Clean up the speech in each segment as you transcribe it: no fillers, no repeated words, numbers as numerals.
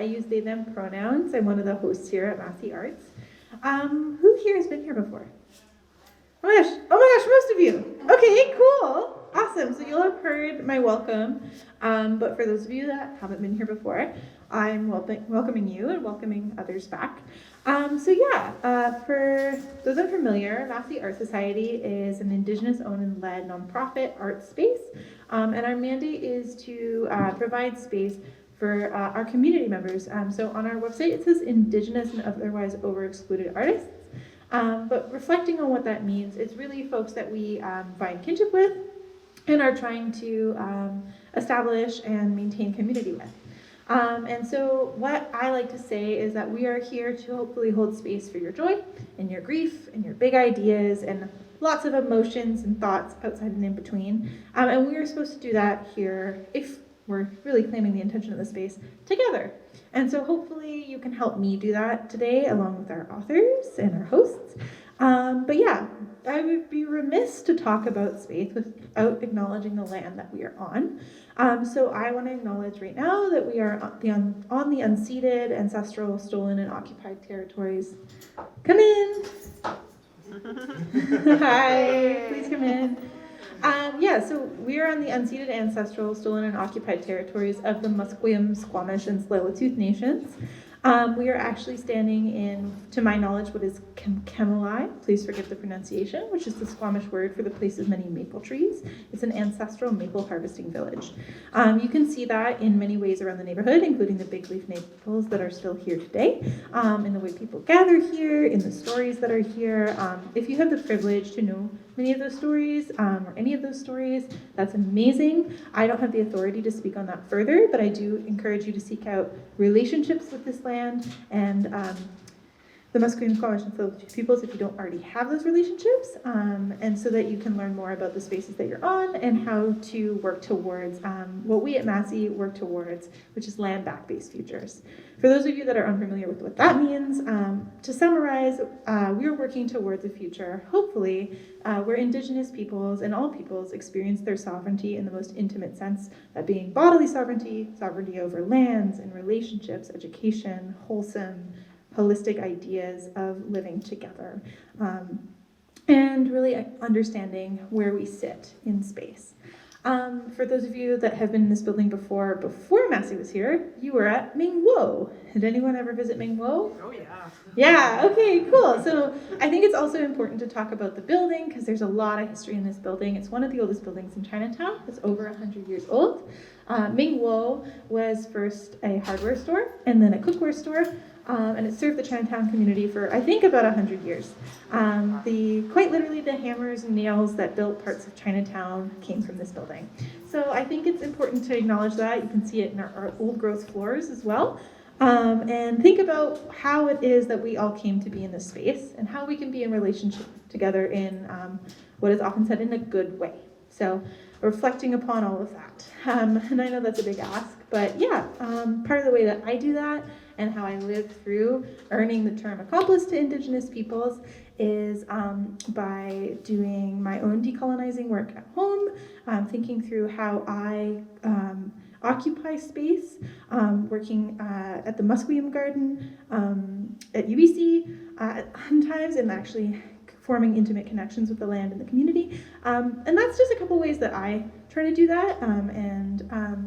I use they, them pronouns. I'm one of the hosts here at Massy Arts. Who here has been here before? Oh my gosh, most of you. Okay, cool. Awesome. So you'll have heard my welcome. But for those of you that haven't been here before, I'm welcoming you and welcoming others back. For those unfamiliar, Massy Art Society is an Indigenous-owned and led nonprofit art space. And our mandate is to provide space for our community members. So on our website, it says Indigenous and otherwise over-excluded artists. But reflecting on what that means, it's really folks that we find kinship with and are trying to establish and maintain community with. And so what I like to say is that we are here to hopefully hold space for your joy and your grief and your big ideas and lots of emotions and thoughts outside and in between. And we are supposed to do that here if we're really claiming the intention of the space together. And so hopefully you can help me do that today along with our authors and our hosts. I would be remiss to talk about space without acknowledging the land that we are on. So I want to acknowledge right now that we are on the unceded, ancestral, stolen, and occupied territories. Come in. Hi, please come in. So we are on the unceded, ancestral, stolen, and occupied territories of the Musqueam, Squamish, and Tsleil-Waututh nations. We are actually standing in, to my knowledge, what is Kemkemali, please forgive the pronunciation, which is the Squamish word for the place of many maple trees. It's an ancestral maple harvesting village. You can see that in many ways around the neighborhood, including the big leaf maples that are still here today, in the way people gather here, in the stories that are here. If you have the privilege to know many of those stories, or any of those stories, that's amazing. I don't have the authority to speak on that further, but I do encourage you to seek out relationships with this land and the Musqueam, Squamish, and Tsleil-Waututh peoples if you don't already have those relationships, and so that you can learn more about the spaces that you're on and how to work towards what we at Massy work towards, which is land-back-based futures. For those of you that are unfamiliar with what that means, to summarize, we are working towards a future, hopefully, where Indigenous peoples and all peoples experience their sovereignty in the most intimate sense, that being bodily sovereignty, sovereignty over lands and relationships, education, wholesome, holistic ideas of living together, and really understanding where we sit in space. For those of you that have been in this building before Massy was here, you were at Mingwo. Did anyone ever visit Mingwo? Oh yeah. Yeah, okay, cool. So I think it's also important to talk about the building because there's a lot of history in this building. It's one of the oldest buildings in Chinatown. It's over 100 years old. Mingwo was first a hardware store and then a cookware store. And it served the Chinatown community for, I think, about 100 years. Quite literally, the hammers and nails that built parts of Chinatown came from this building. So I think it's important to acknowledge that. You can see it in our old growth floors as well. And think about how it is that we all came to be in this space and how we can be in relationship together in what is often said in a good way. So reflecting upon all of that. And I know that's a big ask, but part of the way that I do that and how I live through earning the term accomplice to Indigenous peoples is by doing my own decolonizing work at home, thinking through how I occupy space, working at the Musqueam Garden, at UBC sometimes, and actually forming intimate connections with the land and the community. And that's just a couple ways that I try to do that.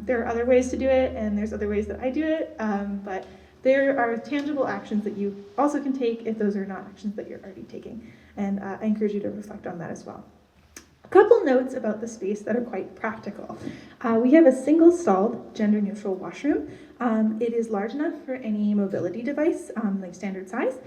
There are other ways to do it, and there's other ways that I do it. But there are tangible actions that you also can take if those are not actions that you're already taking. And I encourage you to reflect on that as well. A couple notes about the space that are quite practical. We have a single-stalled, gender-neutral washroom. It is large enough for any mobility device, like standard size.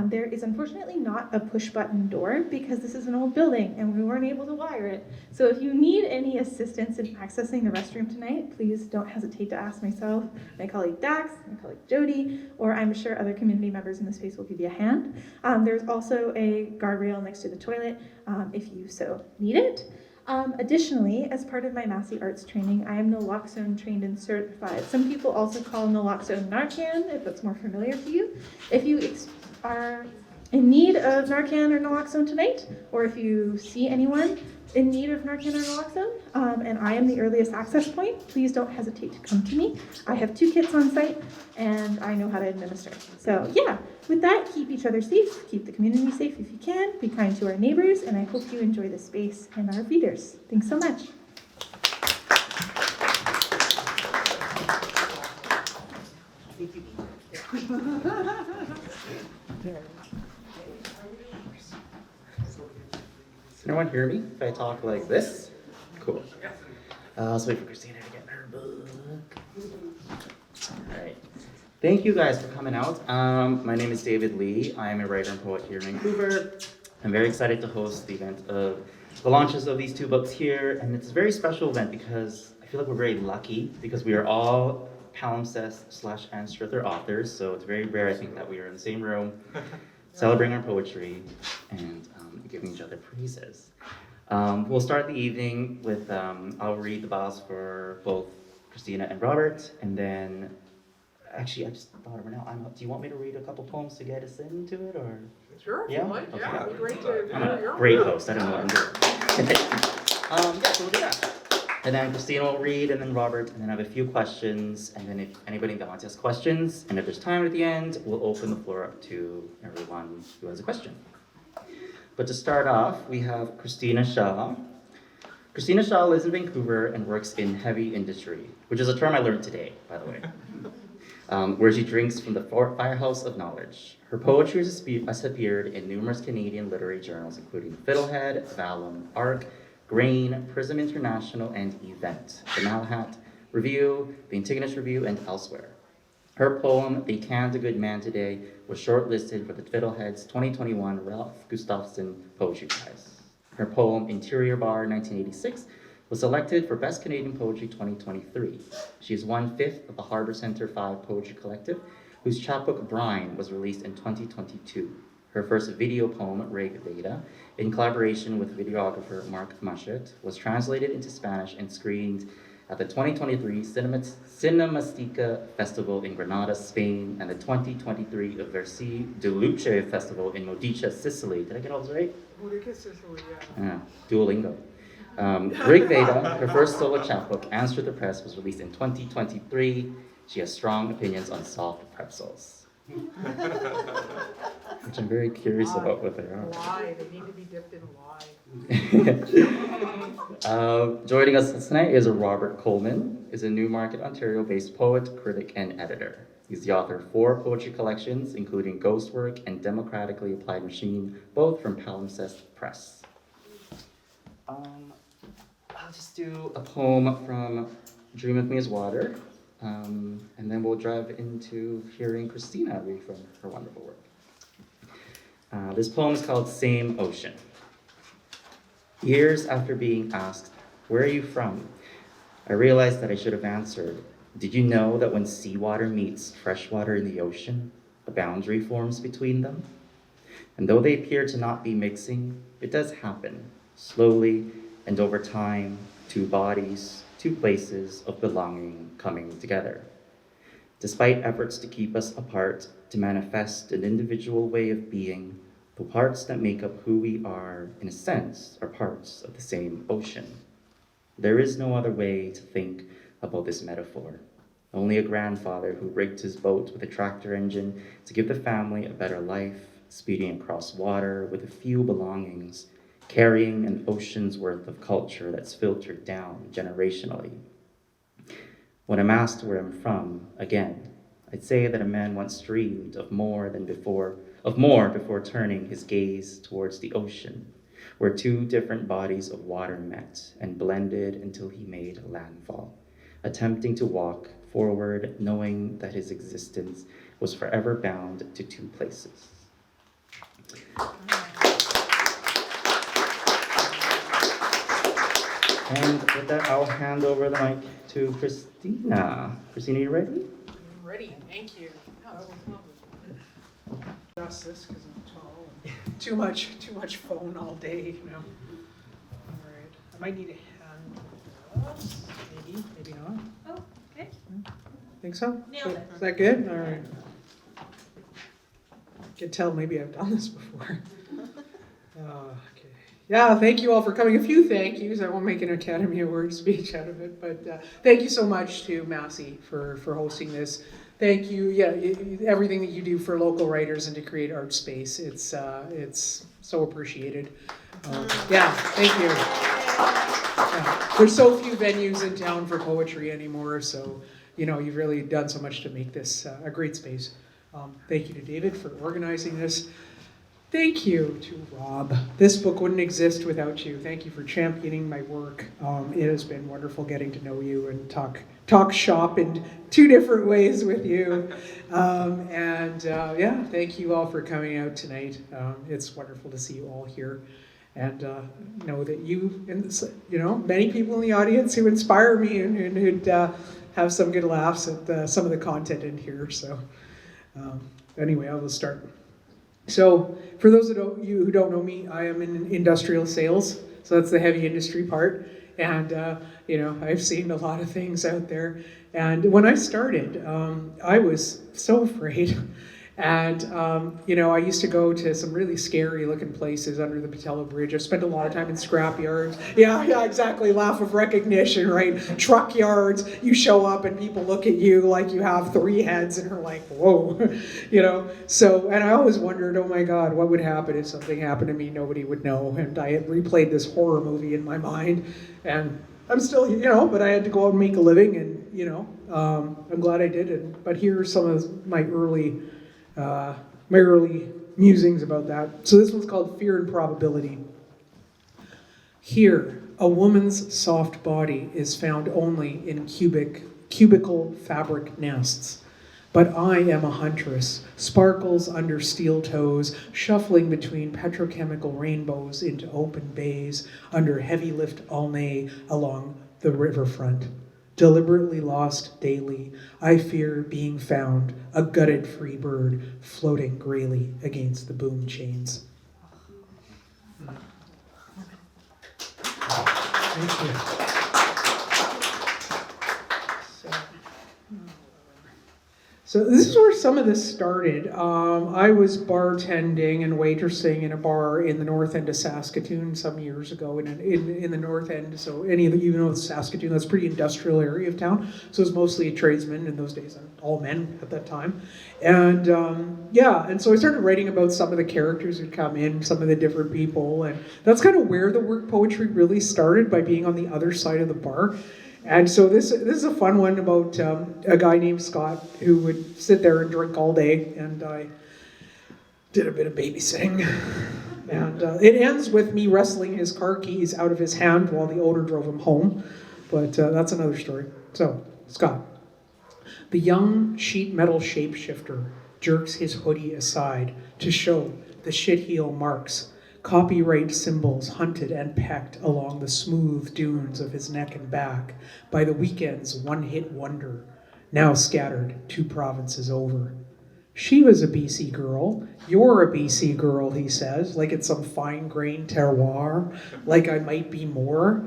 There is unfortunately not a push-button door because this is an old building and we weren't able to wire it. So if you need any assistance in accessing the restroom tonight, please don't hesitate to ask myself, my colleague Dax, my colleague Jody, or I'm sure other community members in the space will give you a hand. There's also a guardrail next to the toilet if you so need it. Additionally, as part of my Massy Arts training, I am naloxone trained and certified. Some people also call naloxone Narcan, if that's more familiar to you. If you are in need of Narcan or naloxone tonight, or if you see anyone in need of Narcan or naloxone, and I am the earliest access point, please don't hesitate to come to me. I have 2 kits on site, and I know how to administer. So yeah, with that, keep each other safe, keep the community safe if you can, be kind to our neighbors, and I hope you enjoy the space and our readers. Thanks so much. Does anyone hear me if I talk like this? Cool. Let's wait for Christina to get her book. All right. Thank you guys for coming out. My name is David Lee. I am a writer and poet here in Vancouver. I'm very excited to host the event of the launches of these 2 books here. And it's a very special event because I feel like we're very lucky because we are all Palimpsest / Anstruther authors. So it's very rare, I think, that we are in the same room celebrating our poetry and giving each other praises. We'll start the evening with, I'll read the vows for both Christina and Robert, and then, actually, I just thought of it now, do you want me to read a couple poems to get us into it, or? Sure, if you like, Okay. yeah, it'd be great to I'm hear a your great own. host, I don't know what I'm doing. Yeah, so we'll do that. And then Christina will read, and then Robert, and then I have a few questions, and then if anybody that wants to ask questions, and if there's time at the end, we'll open the floor up to everyone who has a question. But to start off, we have Christina Shah. Christina Shah lives in Vancouver and works in heavy industry, which is a term I learned today, by the way, where she drinks from the firehouse of knowledge. Her poetry has appeared in numerous Canadian literary journals, including Fiddlehead, Vellum, Arc, Grain, Prism International, and Event, the Malahat Review, the Antigonus Review, and elsewhere. Her poem, They Canned a Good Man Today, was shortlisted for the Fiddlehead's 2021 Ralph Gustafson Poetry Prize. Her poem, Interior Bar 1986, was selected for Best Canadian Poetry 2023. She is 1/5 of the Harbour Centre 5 Poetry Collective, whose chapbook Brine was released in 2022. Her first video poem, Veda, in collaboration with videographer Mark Muschet, was translated into Spanish and screened at the 2023 Cinemastica Festival in Granada, Spain, and the 2023 Versi de Luce Festival in Modica, Sicily. Did I get all those right? Modica, Sicily, yeah. Duolingo. Veda, her first solo chapbook, Anstruther Press, was released in 2023. She has strong opinions on soft pretzels. Which I'm very curious about what they are. Lye, they need to be dipped in lye. Joining us tonight is Robert Colman, is a Newmarket, Ontario-based poet, critic, and editor. He's the author of 4 poetry collections, including Ghost Work and Democratically Applied Machine, both from Palimpsest Press. I'll just do a poem from Dream of Me as Water, and then we'll dive into hearing Christina read from her wonderful work. This poem is called Same Ocean. Years after being asked, "Where are you from?" I realized that I should have answered, "Did you know that when seawater meets freshwater in the ocean, a boundary forms between them? And though they appear to not be mixing, it does happen, slowly and over time, 2 bodies, 2 places of belonging coming together. Despite efforts to keep us apart, to manifest an individual way of being, the parts that make up who we are, in a sense, are parts of the same ocean. There is no other way to think about this metaphor. Only a grandfather who rigged his boat with a tractor engine to give the family a better life, speeding across water with a few belongings, carrying an ocean's worth of culture that's filtered down generationally. When I'm asked where I'm from, again, I'd say that a man once dreamed of more before turning his gaze towards the ocean, where 2 different bodies of water met and blended until he made a landfall, attempting to walk forward, knowing that his existence was forever bound to 2 places. And with that, I'll hand over the mic to Christina. Christina, you ready? I'm ready, thank you. Oh, that was lovely. Adjust this because I'm tall. And too much phone all day, you know. All right, I might need a hand. Maybe not. Oh, okay. Think so? Nailed it. Is that good? All right. can tell maybe I've done this before. Okay. Yeah, thank you all for coming. A few thank yous. I won't make an Academy Award speech out of it, but thank you so much to Massy for hosting this. Thank you. Yeah, everything that you do for local writers and to create art space. It's so appreciated. Yeah, thank you. Yeah. There's so few venues in town for poetry anymore, so you've really done so much to make this a great space. Thank you to David for organizing this. Thank you to Rob. This book wouldn't exist without you. Thank you for championing my work. It has been wonderful getting to know you and talk shop in two different ways with you. Yeah, thank you all for coming out tonight. It's wonderful to see you all here. And know that you, and many people in the audience who inspire me and who'd have some good laughs at some of the content in here. So anyway, I will start. So for those of you who don't know me, I am in industrial sales. So that's the heavy industry part. And, I've seen a lot of things out there. And when I started, I was so afraid. And, I used to go to some really scary looking places under the Patello Bridge. I spent a lot of time in scrap yards. Yeah, exactly. Laugh of recognition, right? Truck yards. You show up and people look at you like you have 3 heads and are like, whoa, So, and I always wondered, oh my God, what would happen if something happened to me? Nobody would know. And I had replayed this horror movie in my mind. And I'm still, but I had to go out and make a living. And, I'm glad I did. But here are some of my early musings about that. So this one's called Fear and Probability. Here, a woman's soft body is found only in cubicle fabric nests. But I am a huntress, sparkles under steel toes, shuffling between petrochemical rainbows into open bays, under heavy lift Aulnay along the riverfront. Deliberately lost daily, I fear being found, a gutted free bird floating grayly against the boom chains. Thank you. So this is where some of this started. I was bartending and waitressing in a bar in the north end of Saskatoon some years ago in the north end. So any of you know Saskatoon, that's a pretty industrial area of town. So it was mostly tradesmen in those days, all men at that time. And and so I started writing about some of the characters who'd come in, some of the different people. And that's kind of where the work poetry really started, by being on the other side of the bar. And so this is a fun one about a guy named Scott who would sit there and drink all day, and I did a bit of babysitting. And it ends with me wrestling his car keys out of his hand while the owner drove him home, but that's another story. So, Scott. The young sheet metal shapeshifter jerks his hoodie aside to show the shitheel marks, copyright symbols hunted and pecked along the smooth dunes of his neck and back by the weekend's one-hit wonder, now scattered 2 provinces over. She was a BC girl. You're a BC girl, he says, like it's some fine-grained terroir, like I might be more.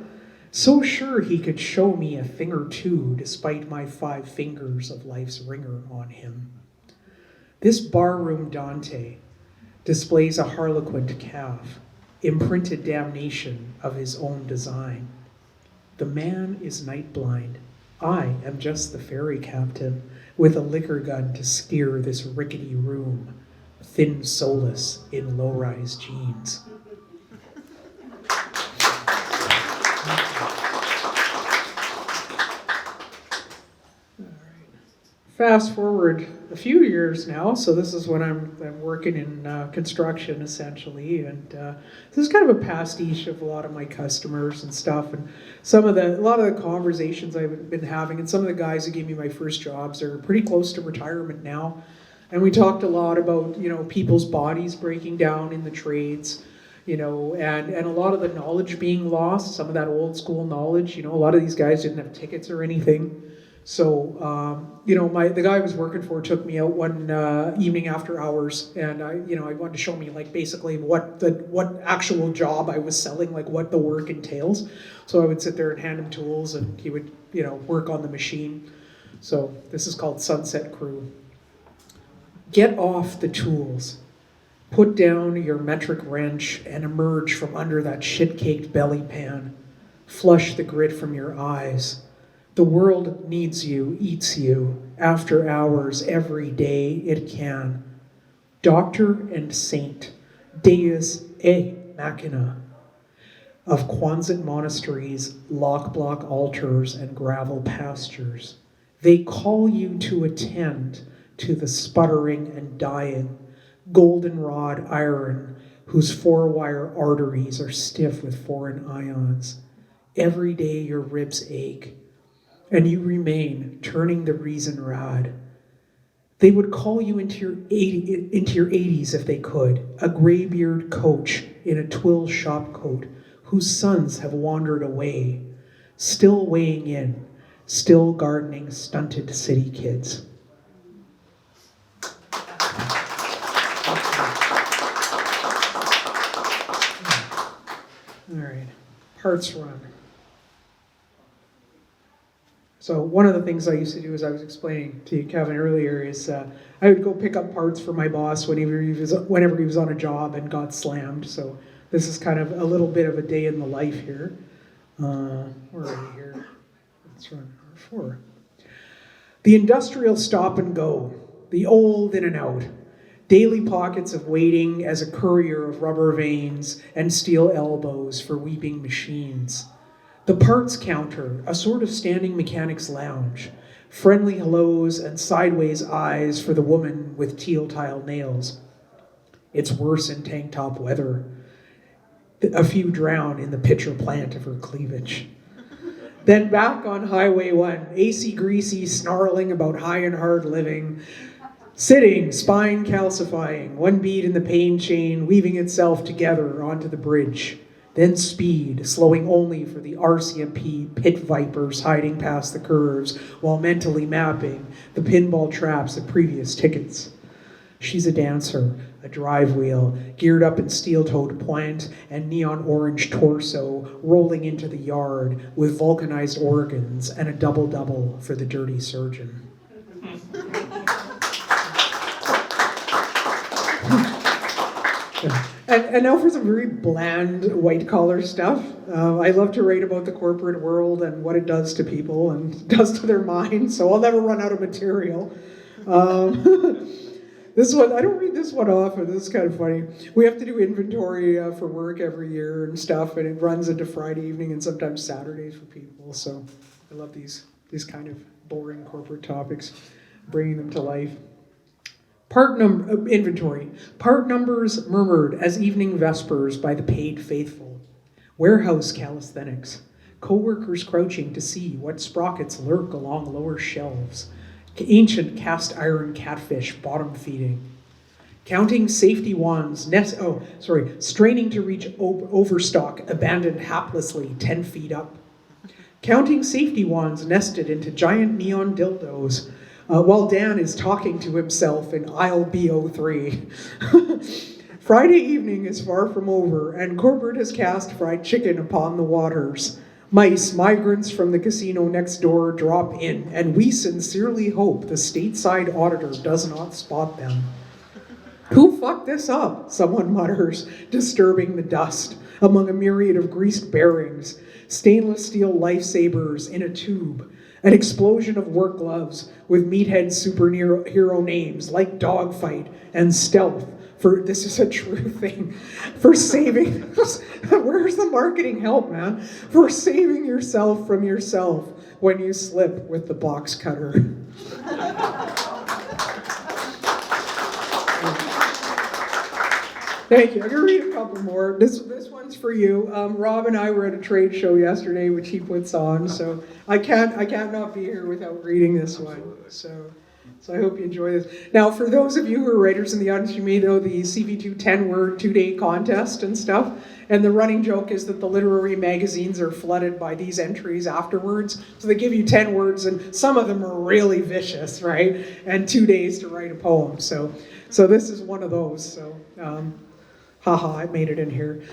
So sure he could show me a thing or two despite my 5 fingers of life's ringer on him. This barroom Dante displays a harlequined calf, imprinted damnation of his own design. The man is night blind. I am just the ferry captain with a liquor gun to steer this rickety room, thin solace in low-rise jeans. Fast forward a few years now, so this is when I'm working in construction essentially, and this is kind of a pastiche of a lot of my customers and stuff, and a lot of the conversations I've been having, and some of the guys who gave me my first jobs are pretty close to retirement now, and we talked a lot about people's bodies breaking down in the trades, and a lot of the knowledge being lost, some of that old school knowledge. A lot of these guys didn't have tickets or anything. So, the guy I was working for took me out one evening after hours, and I wanted to show me basically what actual job I was selling, what the work entails. So I would sit there and hand him tools, and he would, work on the machine. So this is called Sunset Crew. Get off the tools. Put down your metric wrench and emerge from under that shit-caked belly pan. Flush the grit from your eyes. The world needs you, eats you, after hours, every day it can. Doctor and saint, deus e machina, of Quonset monasteries, lock-block altars, and gravel pastures. They call you to attend to the sputtering and dying, goldenrod iron, whose four-wire arteries are stiff with foreign ions. Every day your ribs ache, and you remain turning the reason rod. They would call you into your 80s if they could, a graybeard coach in a twill shopcoat whose sons have wandered away, still weighing in, still gardening stunted city kids. All right, parts run. So one of the things I used to do, as I was explaining to you, Kevin, earlier, is I would go pick up parts for my boss whenever he was on a job and got slammed. So this is kind of a little bit of a day in the life here. Where are we here? Let's run R4. The industrial stop and go, the old in and out, daily pockets of waiting as a courier of rubber veins and steel elbows for weeping machines. The parts counter, a sort of standing mechanic's lounge, friendly hellos and sideways eyes for the woman with teal tile nails. It's worse in tank top weather. A few drown in the pitcher plant of her cleavage. Then back on Highway 1, AC greasy, snarling about high and hard living, sitting, spine calcifying, one bead in the pain chain, weaving itself together onto the bridge. Then speed, slowing only for the RCMP pit vipers hiding past the curves while mentally mapping the pinball traps of previous tickets. She's a dancer, a drive wheel, geared up in steel-toed plant and neon orange torso, rolling into the yard with vulcanized organs and a double-double for the dirty surgeon. And now for some very bland white-collar stuff. I love to write about the corporate world and what it does to people and does to their minds, so I'll never run out of material. This one, I don't read this one often. This is kind of funny. We have to do inventory for work every year and stuff, and it runs into Friday evening and sometimes Saturdays for people. So I love these kind of boring corporate topics, bringing them to life. Inventory. Part numbers murmured as evening vespers by the paid faithful. Warehouse calisthenics. Co-workers crouching to see what sprockets lurk along lower shelves. Ancient cast iron catfish bottom feeding. Counting safety wands, straining to reach overstock abandoned haplessly 10 feet up. Counting safety wands nested into giant neon dildos, while Dan is talking to himself in aisle B03. Friday evening is far from over, and corporate has cast fried chicken upon the waters. Mice, migrants from the casino next door, drop in, and we sincerely hope the stateside auditor does not spot them. Who fucked this up? Someone mutters, disturbing the dust among a myriad of greased bearings, stainless steel lifesavers in a tube, an explosion of work gloves with meathead superhero names like Dogfight and Stealth. For this is a true thing. For saving, where's the marketing help, man? For saving yourself from yourself when you slip with the box cutter. Thank you. I'm gonna read a couple more. This one's for you. Rob and I were at a trade show yesterday, which he puts on, so I can't not be here without reading this one. So I hope you enjoy this. Now, for those of you who are writers in the audience, you may know the CV2 10-word 2-day contest and stuff. And the running joke is that the literary magazines are flooded by these entries afterwards. So they give you 10 words, and some of them are really vicious, right? And 2 days to write a poem. So this is one of those. So, haha, I made it in here.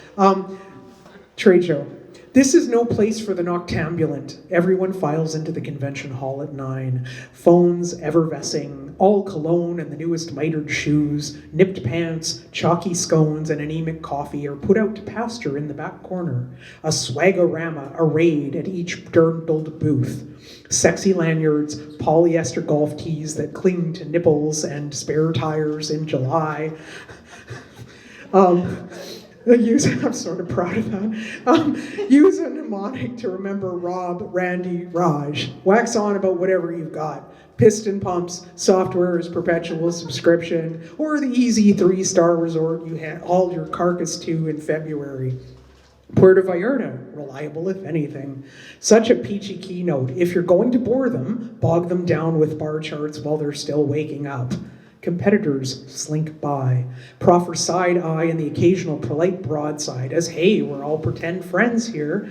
Trade show. This is no place for the noctambulant. Everyone files into the convention hall at 9. Phones effervescing, all cologne and the newest mitered shoes, nipped pants, chalky scones, and anemic coffee are put out to pasture in the back corner. A swagorama arrayed at each dirndled booth. Sexy lanyards, polyester golf tees that cling to nipples and spare tires in July. I'm sort of proud of that. Use a mnemonic to remember Rob, Randy, Raj. Wax on about whatever you've got. Piston pumps, software is perpetual subscription, or the easy 3-star resort you hauled your carcass to in February. Puerto Vallarta, reliable if anything. Such a peachy keynote. If you're going to bore them, bog them down with bar charts while they're still waking up. Competitors slink by, proffer side eye and the occasional polite broadside as, hey, we're all pretend friends here.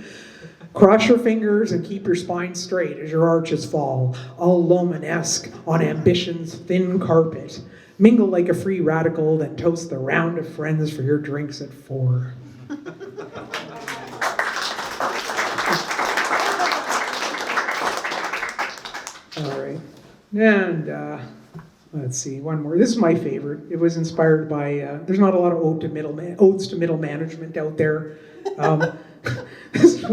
Cross your fingers and keep your spine straight as your arches fall, all Loman-esque on ambition's thin carpet. Mingle like a free radical, then toast the round of friends for your drinks at 4. All right, and let's see, one more. This is my favorite. It was inspired by, there's not a lot of odes to middle management out there. This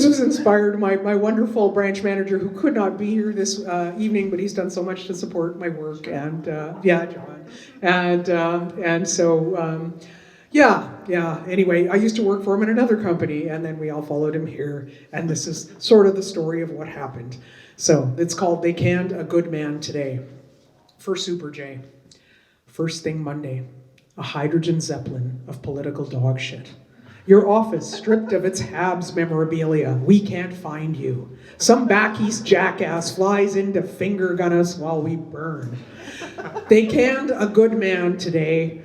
was inspired by my wonderful branch manager who could not be here this evening, but he's done so much to support my work, and John. And so, anyway, I used to work for him in another company, and then we all followed him here, and this is sort of the story of what happened. So it's called They Canned a Good Man Today. For Super J. First thing Monday, a hydrogen zeppelin of political dog shit. Your office stripped of its Habs memorabilia. We can't find you. Some back east jackass flies in to finger gun us while we burn. They canned a good man today.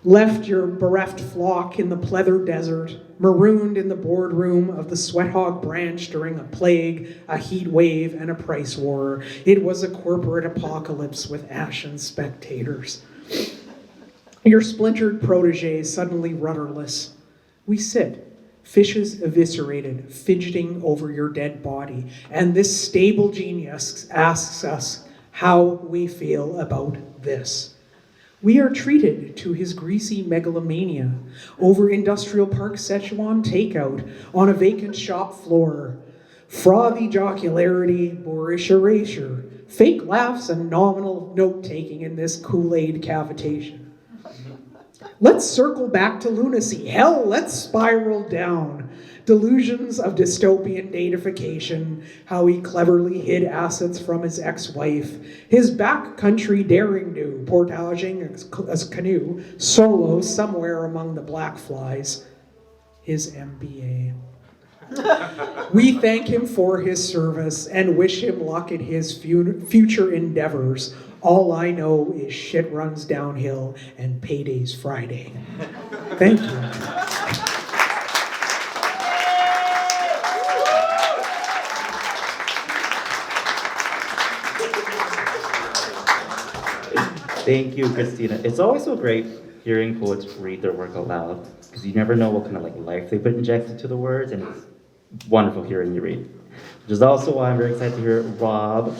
Left your bereft flock in the pleather desert, marooned in the boardroom of the Sweat Hog branch during a plague, a heat wave, and a price war. It was a corporate apocalypse with ashen spectators. Your splintered protege suddenly rudderless. We sit, fishes eviscerated, fidgeting over your dead body, and this stable genius asks us how we feel about this. We are treated to his greasy megalomania over Industrial Park Szechuan takeout on a vacant shop floor. Frothy jocularity, boorish erasure, fake laughs and nominal note-taking in this Kool-Aid cavitation. Let's circle back to lunacy. Hell, let's spiral down. Delusions of dystopian datification, how he cleverly hid assets from his ex-wife, his backcountry daring do, portaging a canoe, solo somewhere among the black flies, his MBA. We thank him for his service and wish him luck in his future endeavors. All I know is shit runs downhill and payday's Friday. Thank you. Thank you, Christina. It's always so great hearing poets read their work out loud because you never know what kind of life they put injected to the words, and it's wonderful hearing you read. Which is also why I'm very excited to hear Rob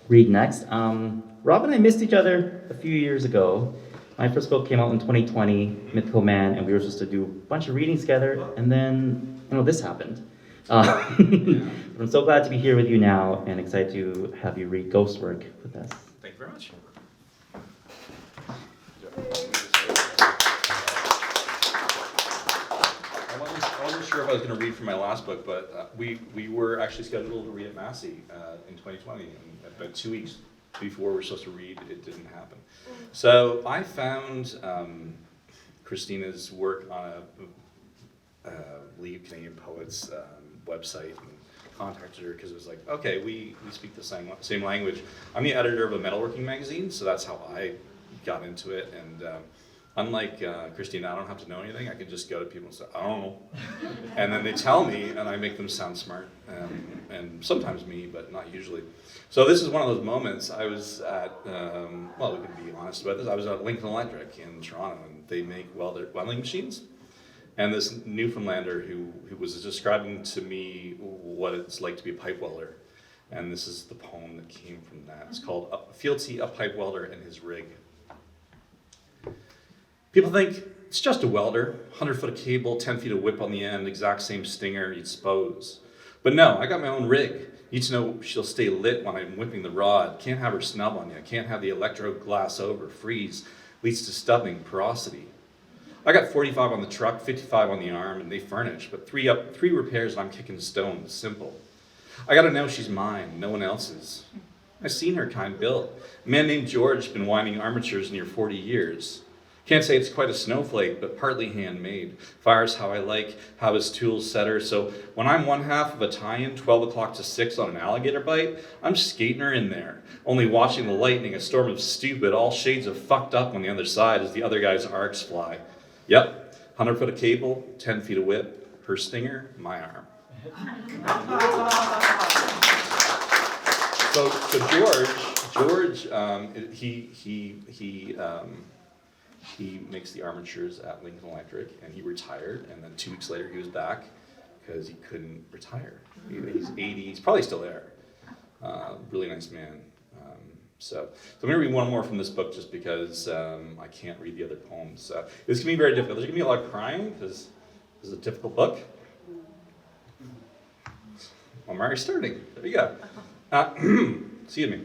read next. Rob and I missed each other a few years ago. My first book came out in 2020, Mythical Man, and we were supposed to do a bunch of readings together, and then this happened. I'm so glad to be here with you now and excited to have you read Ghost Work with us. Thank you very much. I wasn't sure if I was going to read from my last book, but we were actually scheduled to read at Massy in 2020, and about 2 weeks before we were supposed to read, it didn't happen. So I found Christina's work on a Leave Canadian Poets website and contacted her because it was like, okay, we speak the same language. I'm the editor of a metalworking magazine, so that's how I got into it. And unlike Christina, I don't have to know anything. I can just go to people and say, I don't know. And then they tell me, and I make them sound smart. And sometimes me, but not usually. So this is one of those moments. I was at, we can be honest about this. I was at Lincoln Electric in Toronto, and they make welding machines. And this Newfoundlander who was describing to me what it's like to be a pipe welder. And this is the poem that came from that. It's called Fealty, a Pipe Welder and His Rig. People think it's just a welder, 100 foot of cable, 10 feet of whip on the end, exact same stinger, you'd suppose. But no, I got my own rig. Need to know she'll stay lit when I'm whipping the rod. Can't have her snub on you. Can't have the electro glass over. Freeze leads to stubbing, porosity. I got 45 on the truck, 55 on the arm, and they furnish. But three repairs and I'm kicking stones. Simple. I gotta know she's mine, no one else's. I've seen her kind built. A man named George been winding armatures near 40 years. Can't say it's quite a snowflake, but partly handmade. Fires how I like, how his tools set her. So when I'm one half of a tie-in, 12 o'clock to 6 on an alligator bite, I'm skating her in there. Only watching the lightning, a storm of stupid, all shades of fucked up on the other side as the other guy's arcs fly. Yep, 100 foot of cable, 10 feet of whip, her stinger, my arm. So George, he makes the armatures at Lincoln Electric, and he retired, and then 2 weeks later he was back because he couldn't retire. He's 80, he's probably still there. Really nice man. So I'm going to read one more from this book just because I can't read the other poems. This can be very difficult. There's going to be a lot of crying because this is a difficult book. I'm already starting. There you go. Excuse me.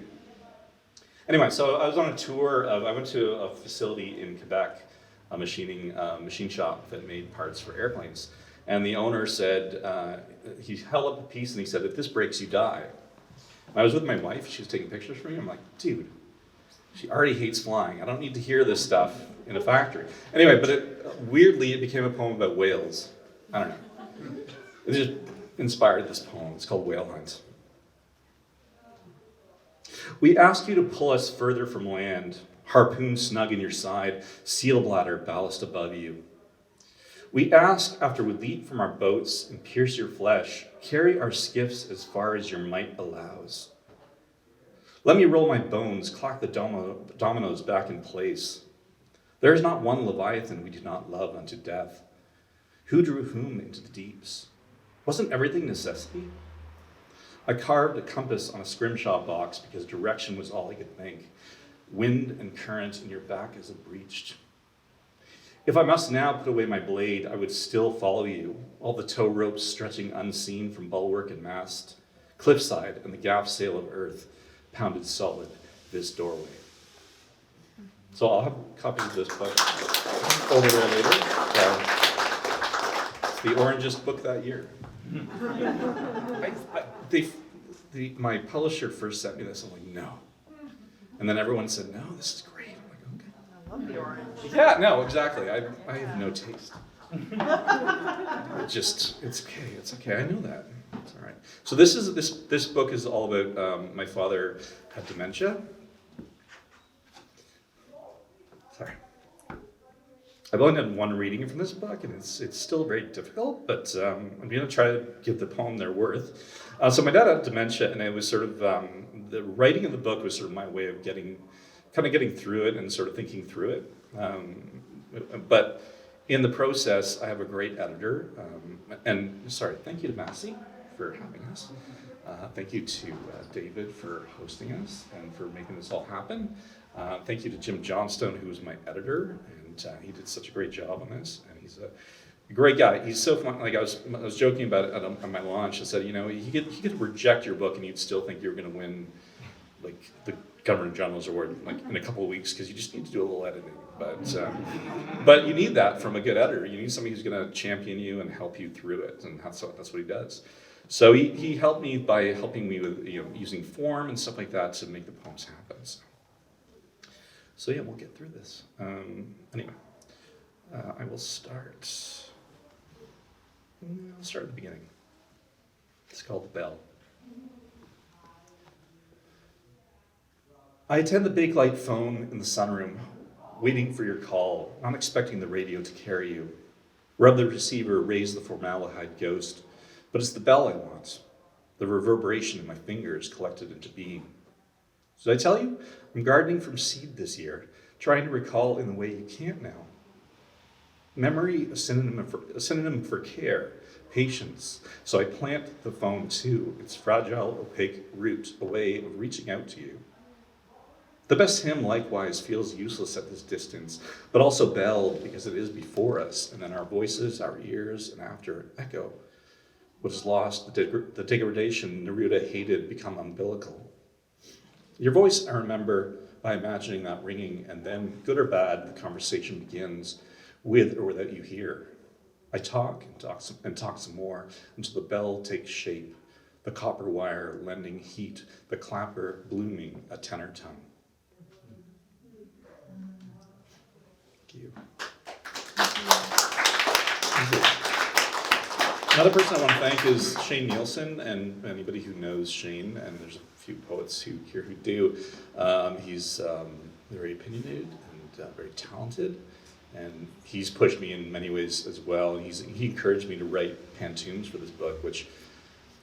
Anyway, so I was on a tour I went to a facility in Quebec, a machine shop that made parts for airplanes. And the owner said, he held up a piece and he said, if this breaks, you die. And I was with my wife, she was taking pictures for me. I'm like, dude, she already hates flying. I don't need to hear this stuff in a factory. Anyway, but weirdly, it became a poem about whales. I don't know. It just inspired this poem. It's called Whale Hunt. We ask you to pull us further from land, harpoon snug in your side, seal bladder ballast above you. We ask after we leap from our boats and pierce your flesh, carry our skiffs as far as your might allows. Let me roll my bones, clock the dominoes back in place. There is not one Leviathan we do not love unto death. Who drew whom into the deeps? Wasn't everything necessity? I carved a compass on a scrimshaw box because direction was all I could think. Wind and current in your back as it breached. If I must now put away my blade, I would still follow you, all the tow ropes stretching unseen from bulwark and mast, cliffside and the gaff sail of earth pounded solid this doorway. So I'll have copies of this book over there later. It's the orangest book that year. My publisher first sent me this, I'm like, no. And then everyone said, no, this is great. I'm like, okay. I love the orange. Yeah, no, exactly. I have no taste. It's okay. I know that. It's all right. So this book is all about my father had dementia. Sorry. I've only done one reading from this book, and it's still very difficult, but I'm going to try to give the poem their worth. So my dad had dementia, and it was sort of, the writing of the book was sort of my way of getting through it and sort of thinking through it. But in the process, I have a great editor, thank you to Massy for having us. Thank you to David for hosting us and for making this all happen. Thank you to Jim Johnstone, who was my editor, and he did such a great job on this, and he's a great guy. He's so fun. Like I was joking about it on my launch. I said, he could reject your book and you'd still think you were going to win, like the Governor General's Award, like in a couple of weeks, because you just need to do a little editing. But you need that from a good editor. You need somebody who's going to champion you and help you through it, and that's what he does. So he helped me by helping me with using form and stuff like that to make the poems happen. So yeah, we'll get through this. Anyway, I will start. I'll start at the beginning. It's called The Bell. I attend the big light phone in the sunroom, waiting for your call, not expecting the radio to carry you. Rub the receiver, raise the formaldehyde ghost, but it's the bell I want, the reverberation in my fingers collected into being. Did I tell you? I'm gardening from seed this year, trying to recall in the way you can't now. Memory, a synonym for care, patience. So I plant the phone too, its fragile, opaque root, a way of reaching out to you. The best hymn likewise feels useless at this distance, but also belled because it is before us, and then our voices, our ears, and after echo. What is lost, the degradation Neruda hated, become umbilical. Your voice, I remember by imagining that ringing, and then, good or bad, the conversation begins with or without you here. I talk and talk some more until the bell takes shape, the copper wire lending heat, the clapper blooming a tenor tongue. Thank you. Another person I want to thank is Shane Nielsen, and anybody who knows Shane, and there's a few poets here who do. He's very opinionated and very talented, and he's pushed me in many ways as well. He encouraged me to write pantoums for this book, which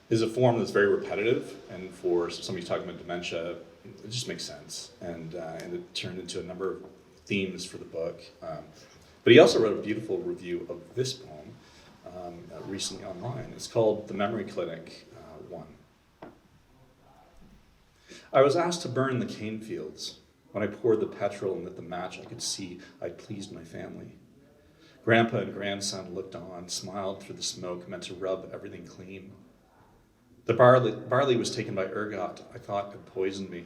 is a form that's very repetitive, and for somebody talking about dementia, it just makes sense. And it turned into a number of themes for the book. But he also wrote a beautiful review of this poem recently online. It's called The Memory Clinic 1. I was asked to burn the cane fields. When I poured the petrol and lit the match, I could see I'd pleased my family. Grandpa and grandson looked on, smiled through the smoke, meant to rub everything clean. The barley was taken by ergot I thought had poisoned me.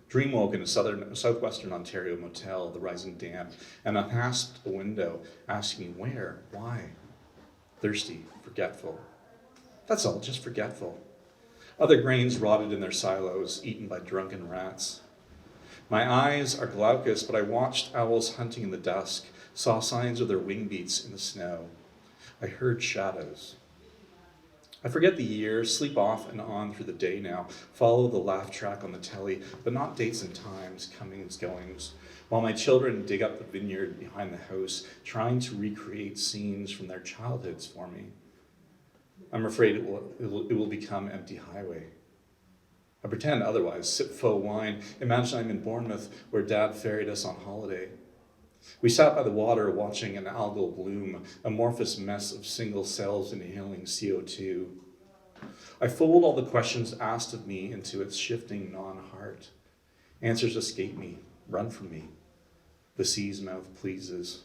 Dream woke in a southwestern Ontario motel, the rising damp, and unhasped a window, asking me where, why. Thirsty, forgetful. That's all, just forgetful. Other grains rotted in their silos, eaten by drunken rats. My eyes are glaucous, but I watched owls hunting in the dusk, saw signs of their wing beats in the snow. I heard shadows. I forget the year, sleep off and on through the day now, follow the laugh track on the telly, but not dates and times, comings, goings, while my children dig up the vineyard behind the house, trying to recreate scenes from their childhoods for me. I'm afraid it will become empty highway. I pretend otherwise, sip faux wine, imagine I'm in Bournemouth where Dad ferried us on holiday. We sat by the water watching an algal bloom, amorphous mess of single cells inhaling CO2. I fold all the questions asked of me into its shifting non-heart. Answers escape me, run from me. The sea's mouth pleases.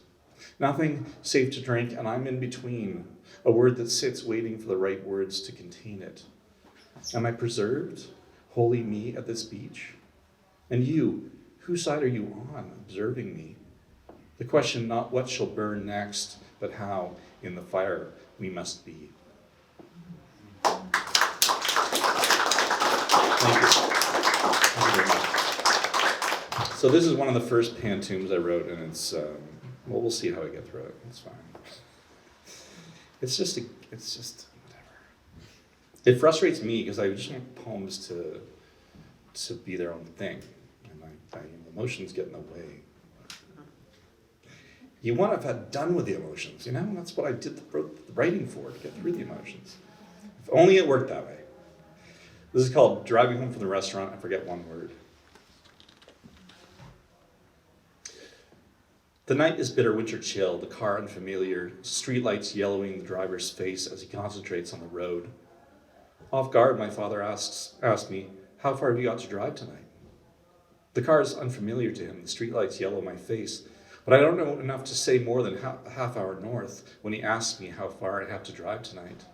Nothing safe to drink, and I'm in between, a word that sits waiting for the right words to contain it. Am I preserved, holy me at this beach? And you, whose side are you on, observing me? The question not what shall burn next, but how in the fire we must be. Thank you. Thank you very much. So this is one of the first pantoums I wrote, and it's, well, we'll see how I get through it. It's fine. It's just whatever. It frustrates me because I just want poems to be their own thing, and emotions get in the way. You want to have done with the emotions, you know? That's what I did the writing for, to get through the emotions. If only it worked that way. This is called Driving Home from the Restaurant. I forget one word. The night is bitter winter chill, the car unfamiliar, streetlights yellowing the driver's face as he concentrates on the road. Off guard, my father asked me, how far have you got to drive tonight? The car is unfamiliar to him, the streetlights yellow my face, but I don't know enough to say more than a half hour north when he asks me how far I have to drive tonight.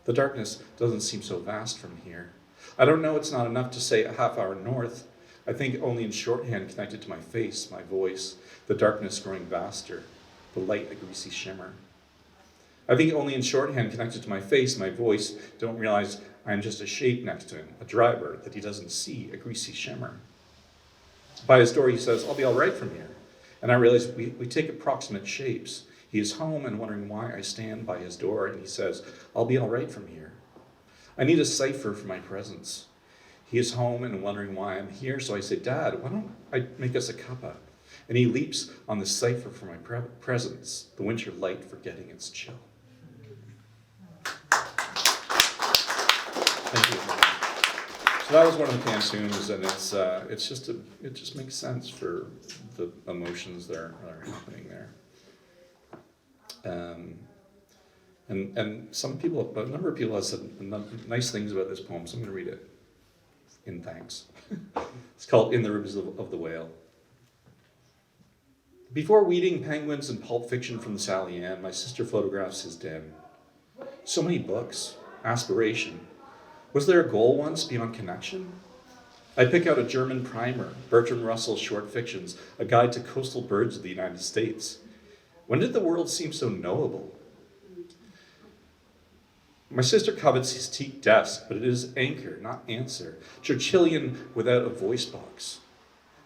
The darkness doesn't seem so vast from here. I don't know it's not enough to say a half hour north. I think only in shorthand connected to my face, my voice, the darkness growing vaster, the light a greasy shimmer. I think only in shorthand connected to my face, my voice, don't realize I am just a shape next to him, a driver that he doesn't see, a greasy shimmer. By his door he says, I'll be all right from here. And I realize we take approximate shapes. He is home and wondering why I stand by his door, and he says, I'll be all right from here. I need a cipher for my presence. He is home and wondering why I'm here, so I say, Dad, why don't I make us a cuppa? And he leaps on the cipher for my presence, the winter light forgetting its chill. Thank you. So that was one of the pantoums, and it just makes sense for the emotions that are happening there. And some people, a number of people have said nice things about this poem, so I'm going to read it in thanks. It's called In the Ribs of the Whale. Before weeding penguins and pulp fiction from the Sally Ann, my sister photographs his den. So many books, aspiration. Was there a goal once beyond connection? I pick out a German primer, Bertrand Russell's short fictions, a guide to coastal birds of the United States. When did the world seem so knowable? My sister covets his teak desk, but it is anchor, not answer. Churchillian without a voice box.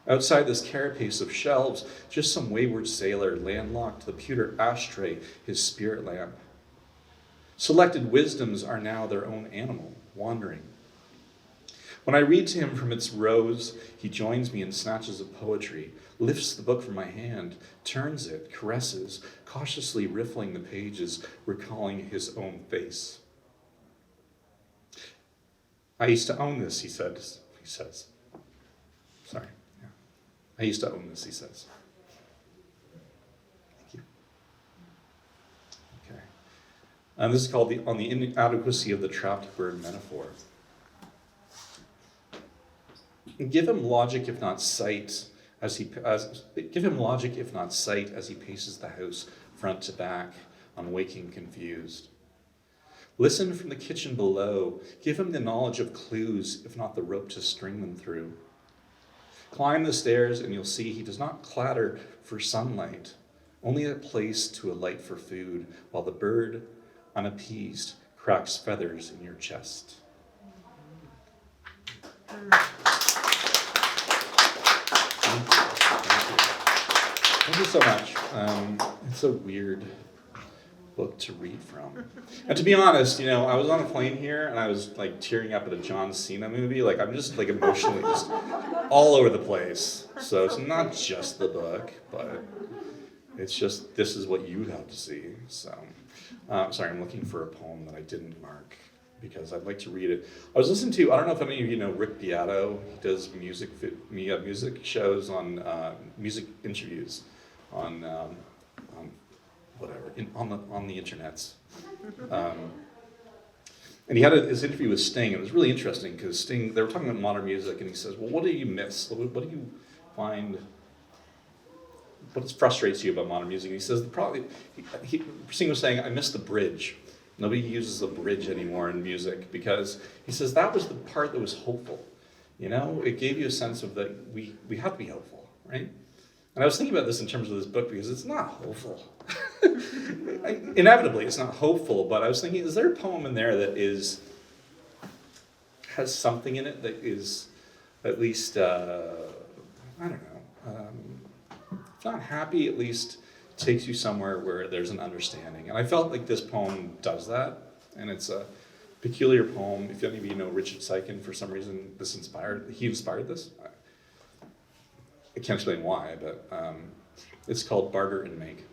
Outside this carapace of shelves, just some wayward sailor landlocked the pewter ashtray, his spirit lamp. Selected wisdoms are now their own animal, wandering. When I read to him from its rows, he joins me in snatches of poetry, lifts the book from my hand, turns it, caresses, cautiously riffling the pages, recalling his own face. I used to own this, he says. Sorry. Yeah. I used to own this, he says. Thank you. Okay. And this is called On the Inadequacy of the Trapped Bird Metaphor. Give him logic if not sight as he paces the house front to back, unwaking, confused. Listen from the kitchen below. Give him the knowledge of clues, if not the rope to string them through. Climb the stairs and you'll see he does not clatter for sunlight, only a place to alight for food, while the bird, unappeased, cracks feathers in your chest. Thank you so much. It's a weird book to read from. And to be honest, I was on a plane here and I was like tearing up at a John Cena movie. Like I'm just like emotionally just all over the place. So it's not just the book, but it's just, this is what you have to see. So, sorry, I'm looking for a poem that I didn't mark because I'd like to read it. I was listening to, I don't know if any of you know Rick Beato. He does music shows on music interviews on whatever, on the internets. And he had his interview with Sting. It was really interesting because Sting, they were talking about modern music, and he says, well, what do you miss? What do you find, what frustrates you about modern music? And he says, Sting was saying, I miss the bridge. Nobody uses the bridge anymore in music because he says that was the part that was hopeful. It gave you a sense of that we have to be hopeful, right? And I was thinking about this in terms of this book because it's not hopeful. Inevitably, it's not hopeful, but I was thinking, is there a poem in there that has something in it that is at least, I don't know, if not happy, at least takes you somewhere where there's an understanding. And I felt like this poem does that, and it's a peculiar poem. If any of you know Richard Sykin, for some reason, he inspired this. I can't explain why, but it's called Barter and Make.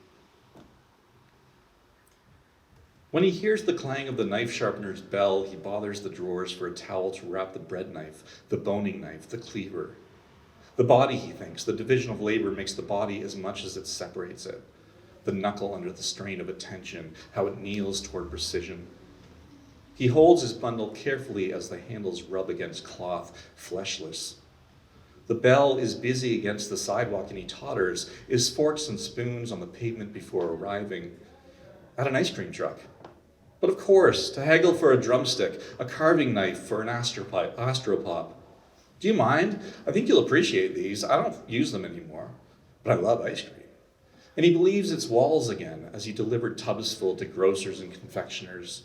When he hears the clang of the knife sharpener's bell, he bothers the drawers for a towel to wrap the bread knife, the boning knife, the cleaver. The body, he thinks, the division of labor makes the body as much as it separates it. The knuckle under the strain of attention, how it kneels toward precision. He holds his bundle carefully as the handles rub against cloth, fleshless. The bell is busy against the sidewalk and he totters, his forks and spoons on the pavement before arriving at an ice cream truck. But of course, to haggle for a drumstick, a carving knife for an astropop. Do you mind? I think you'll appreciate these. I don't use them anymore, but I love ice cream. And he believes it's walls again as he delivered tubs full to grocers and confectioners.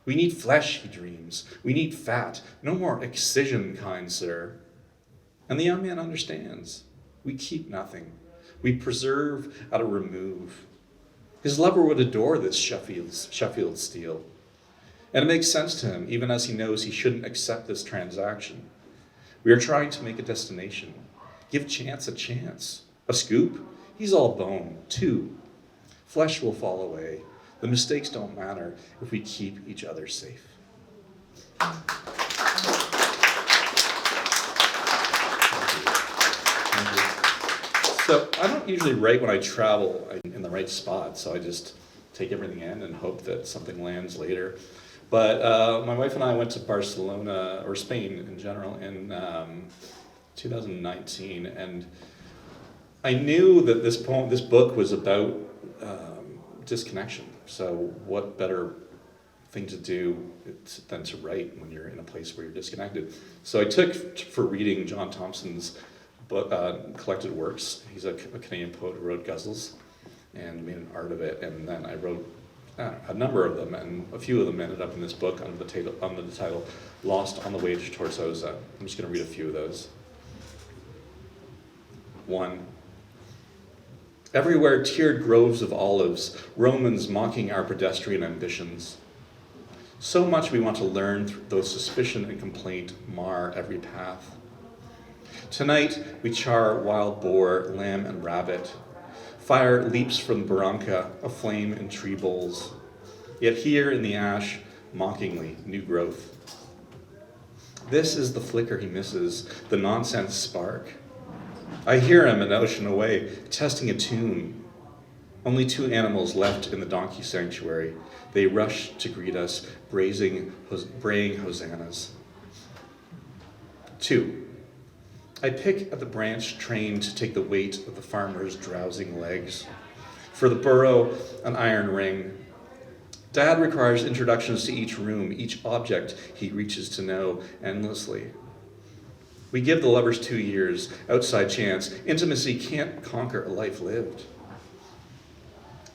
We need flesh, he dreams. We need fat. No more excision, kind sir. And the young man understands. We keep nothing. We preserve at a remove. His lover would adore this Sheffield steel. And it makes sense to him, even as he knows he shouldn't accept this transaction. We are trying to make a destination. Give chance a chance. A scoop? He's all bone, too. Flesh will fall away. The mistakes don't matter if we keep each other safe. So I don't usually write when I travel in the right spot, so I just take everything in and hope that something lands later. But my wife and I went to Barcelona, or Spain in general, in 2019, and I knew that this book was about disconnection. So what better thing to do than to write when you're in a place where you're disconnected? So I took for reading John Thompson's book, collected works. He's a Canadian poet who wrote ghazals and made an art of it, and then I wrote a number of them, and a few of them ended up in this book under the title Lost on the Way to Tortosa. I'm just going to read a few of those. 1. Everywhere tiered groves of olives, Romans mocking our pedestrian ambitions. So much we want to learn, though suspicion and complaint mar every path. Tonight we char wild boar, lamb, and rabbit. Fire leaps from barranca, aflame in tree bowls. Yet here in the ash, mockingly, new growth. This is the flicker he misses, the nonsense spark. I hear him an ocean away, testing a tune. Only 2 animals left in the donkey sanctuary. They rush to greet us, braying hosannas. 2. I pick at the branch trained to take the weight of the farmer's drowsing legs. For the burrow, an iron ring. Dad requires introductions to each room, each object he reaches to know endlessly. We give the lovers 2 years, outside chance. Intimacy can't conquer a life lived.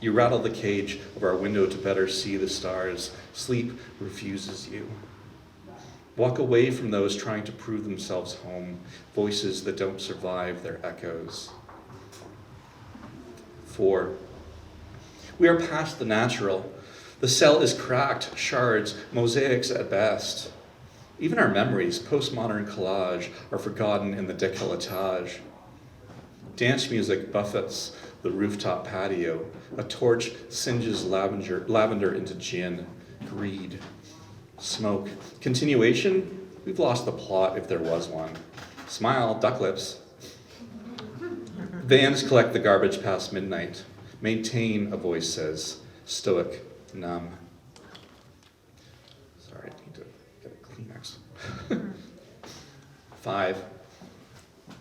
You rattle the cage of our window to better see the stars. Sleep refuses you. Walk away from those trying to prove themselves home, voices that don't survive their echoes. 4. We are past the natural. The cell is cracked, shards, mosaics at best. Even our memories, postmodern collage, are forgotten in the décolletage. Dance music buffets the rooftop patio. A torch singes lavender into gin. Greed. Smoke. Continuation? We've lost the plot if there was one. Smile, duck lips. Vans collect the garbage past midnight. Maintain, a voice says. Stoic, numb. Sorry, I need to get a Kleenex. 5.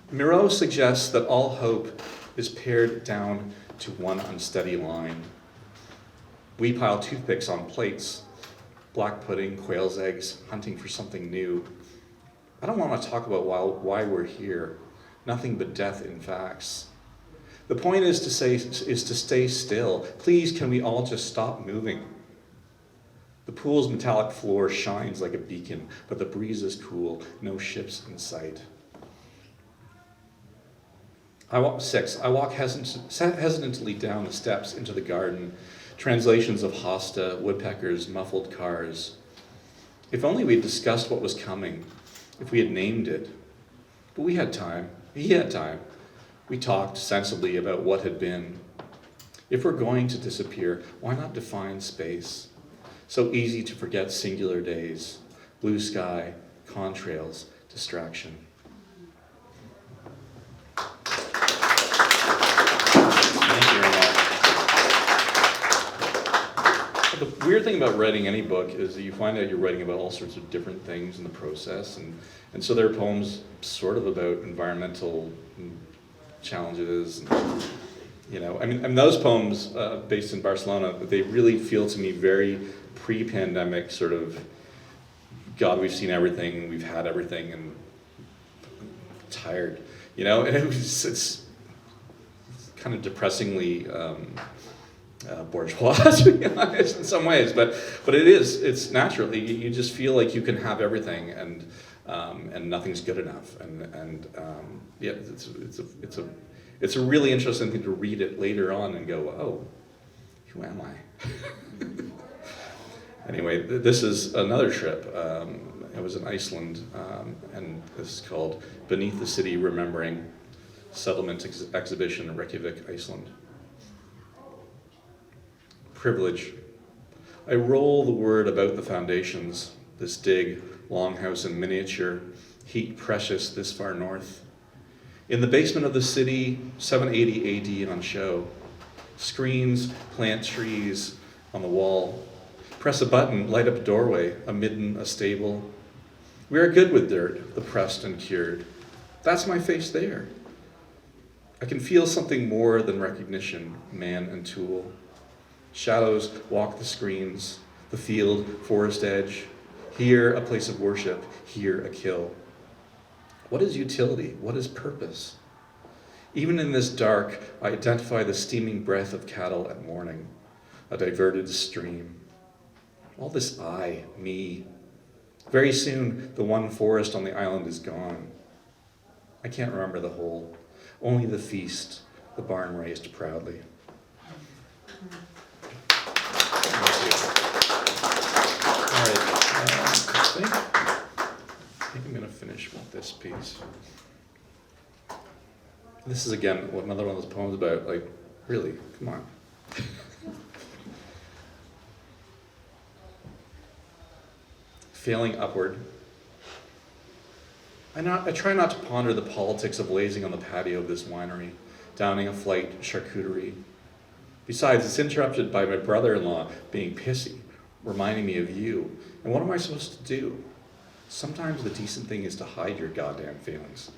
Miro suggests that all hope is pared down to one unsteady line. We pile toothpicks on plates. Black pudding, quail's eggs, hunting for something new. I don't want to talk about why we're here. Nothing but death in facts. The point is to stay still. Please, can we all just stop moving? The pool's metallic floor shines like a beacon, but the breeze is cool. No ships in sight. 6. I walk hesitantly down the steps into the garden. Translations of hosta, woodpeckers, muffled cars. If only we'd discussed what was coming, if we had named it. But we had time. He had time. We talked sensibly about what had been. If we're going to disappear, why not define space? So easy to forget singular days, blue sky, contrails, distraction. The weird thing about writing any book is that you find out you're writing about all sorts of different things in the process, and so there are poems sort of about environmental challenges, and those poems based in Barcelona, they really feel to me very pre-pandemic sort of, God, we've seen everything, we've had everything, and I'm tired, and it's kind of depressingly bourgeois, to be honest, in some ways, but it's naturally, you just feel like you can have everything, and nothing's good enough, it's a really interesting thing to read it later on and go, oh, who am I? Anyway, this is another trip. I was in Iceland, and this is called Beneath the City Remembering, Settlement Exhibition in Reykjavik, Iceland. Privilege. I roll the word about the foundations, this dig, longhouse in miniature, heat precious this far north. In the basement of the city, 780 AD on show. Screens, plant trees on the wall. Press a button, light up a doorway, a midden, a stable. We are good with dirt, the pressed and cured. That's my face there. I can feel something more than recognition, man and tool. Shadows walk the screens, the field, forest edge. Here a place of worship, here a kill. What is utility? What is purpose? Even in this dark, I identify the steaming breath of cattle at morning, a diverted stream. All this I, me. Very soon, the one forest on the island is gone. I can't remember the whole, only the feast, the barn raised proudly. All right, I think I'm going to finish with this piece. This is, again, another one of those poems about, like, really, come on. Failing upward. I try not to ponder the politics of lazing on the patio of this winery, downing a flight charcuterie. Besides, it's interrupted by my brother-in-law being pissy, reminding me of you. And what am I supposed to do? Sometimes the decent thing is to hide your goddamn feelings.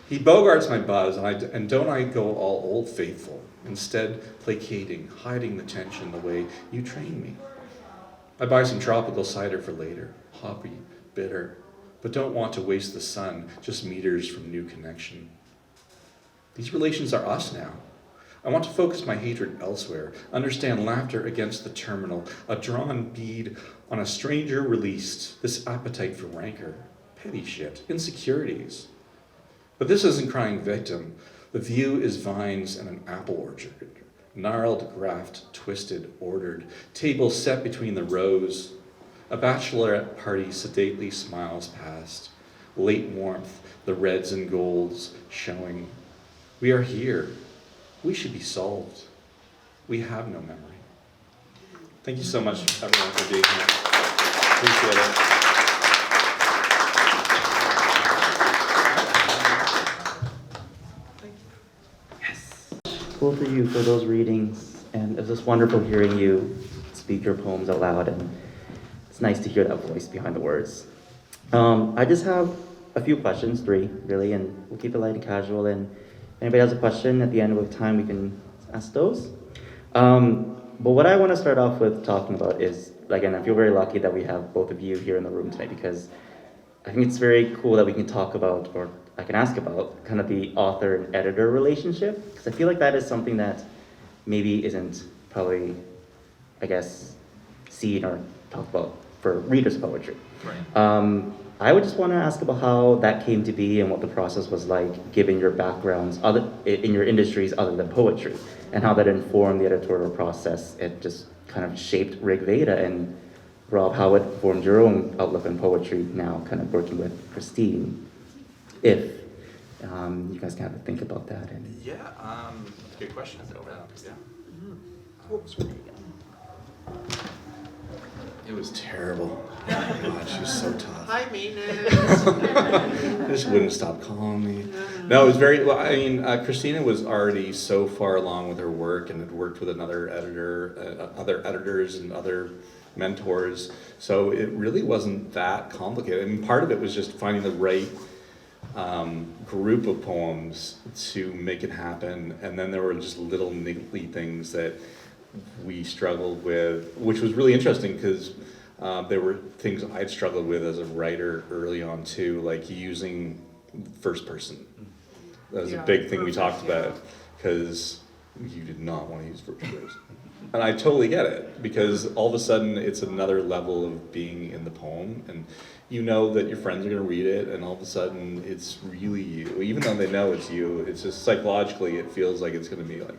He bogarts my buzz, and don't I go all old faithful, instead placating, hiding the tension the way you train me. I buy some tropical cider for later, hoppy, bitter, but don't want to waste the sun, just meters from new connection. These relations are us now. I want to focus my hatred elsewhere, understand laughter against the terminal, a drawn bead on a stranger released, this appetite for rancor, petty shit, insecurities. But this isn't crying victim. The view is vines and an apple orchard. Gnarled, graft, twisted, ordered, tables set between the rows. A bachelorette party sedately smiles past. Late warmth, the reds and golds showing. We are here. We should be solved. We have no memory. Thank you so much, everyone, for being here. Appreciate it. Both of you for those readings, and it was just wonderful hearing you speak your poems out loud, and it's nice to hear that voice behind the words. I just have a few questions, 3 really, and we'll keep it light and casual, and if anybody has a question at the end of time, we can ask those. But what I want to start off with talking about is, again, I feel very lucky that we have both of you here in the room tonight, because I think it's very cool that we can talk about, or I can ask about, kind of the author and editor relationship, because I feel like that is something that maybe isn't probably, I guess, seen or talked about for readers of poetry. Right. I would just want to ask about how that came to be and what the process was like, given your backgrounds in your industries other than poetry, and how that informed the editorial process. It just kind of shaped Veda, and Rob, how it formed your own outlook on poetry now, kind of working with Christine. If you guys can have a think about that. And Yeah, that's a good question. Yeah. It was terrible. Oh my God, she was so tough. Hi, Mina. Just wouldn't stop calling me. No, it was very, well, I mean, Christina was already so far along with her work and had worked with another editor, other editors and other mentors. So it really wasn't that complicated. I mean, part of it was just finding the right group of poems to make it happen. And then there were just little niggly things that we struggled with, which was really interesting because there were things I'd struggled with as a writer early on too, like using first person. That was a big thing we talked about, because you did not want to use first person. And I totally get it, because all of a sudden it's another level of being in the poem, and you know that your friends are going to read it, and all of a sudden it's really you. Even though they know it's you, it's just psychologically it feels like it's going to be like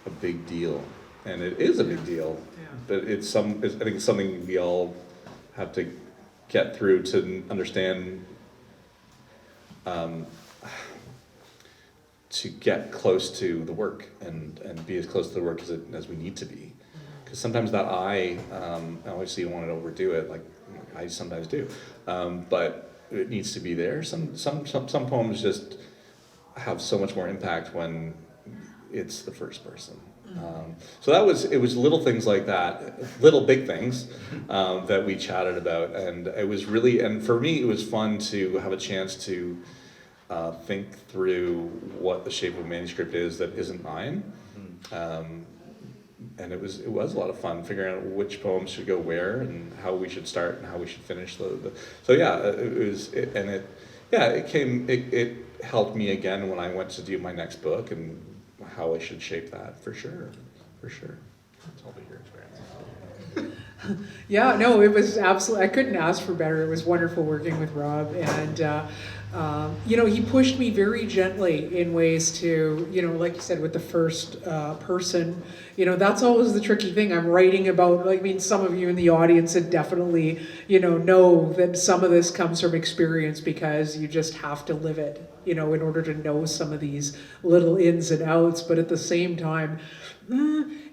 a big deal. And it is a big deal, but I think it's something we all have to get through to understand, to get close to the work and be as close to the work as we need to be. Because sometimes that obviously you don't want to overdo it, like I sometimes do, but it needs to be there. Some poems just have so much more impact when it's the first person. So it was little things like that, little big things that we chatted about, and it was really, and for me, it was fun to have a chance to think through what the shape of a manuscript is that isn't mine. And it was a lot of fun figuring out which poems should go where and how we should start and how we should finish so yeah, it helped me again when I went to do my next book and how I should shape that for sure. That's all to your experience. Yeah, no, it was absolutely, I couldn't ask for better. It was wonderful working with Rob, and he pushed me very gently in ways to, like you said, with the first person, that's always the tricky thing. I'm writing about, some of you in the audience would definitely, know that some of this comes from experience because you just have to live it, in order to know some of these little ins and outs. But at the same time,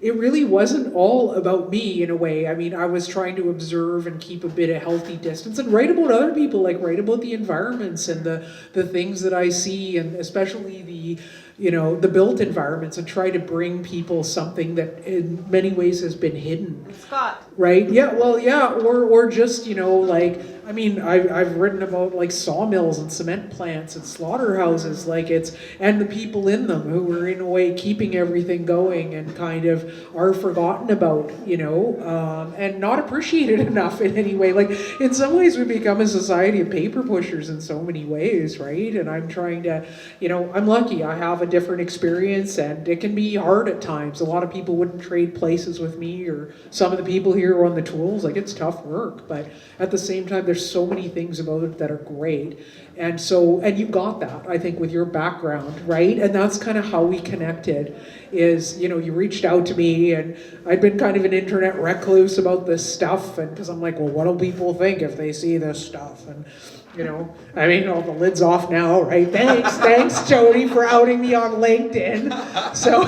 it really wasn't all about me in a way. I mean, I was trying to observe and keep a bit of healthy distance and write about other people, write about the environments and the things that I see, and especially the built environments, and try to bring people something that in many ways has been hidden. Scott. Right? Yeah, well, yeah, or just, I've written about sawmills and cement plants and slaughterhouses, and the people in them who were in a way keeping everything going and kind of are forgotten about, and not appreciated enough in any way. In some ways we become a society of paper pushers in so many ways, right? And I'm trying to, I'm lucky I have a different experience, and it can be hard at times. A lot of people wouldn't trade places with me, or some of the people here on the tools. It's tough work, but at the same time, there's so many things about it that are great. And you got that, I think, with your background, right? And that's kind of how we connected, is, you reached out to me, and I'd been kind of an internet recluse about this stuff, and because I'm like, well, what'll people think if they see this stuff? And the lid's off now, right? Thanks, Jody, for outing me on LinkedIn. So,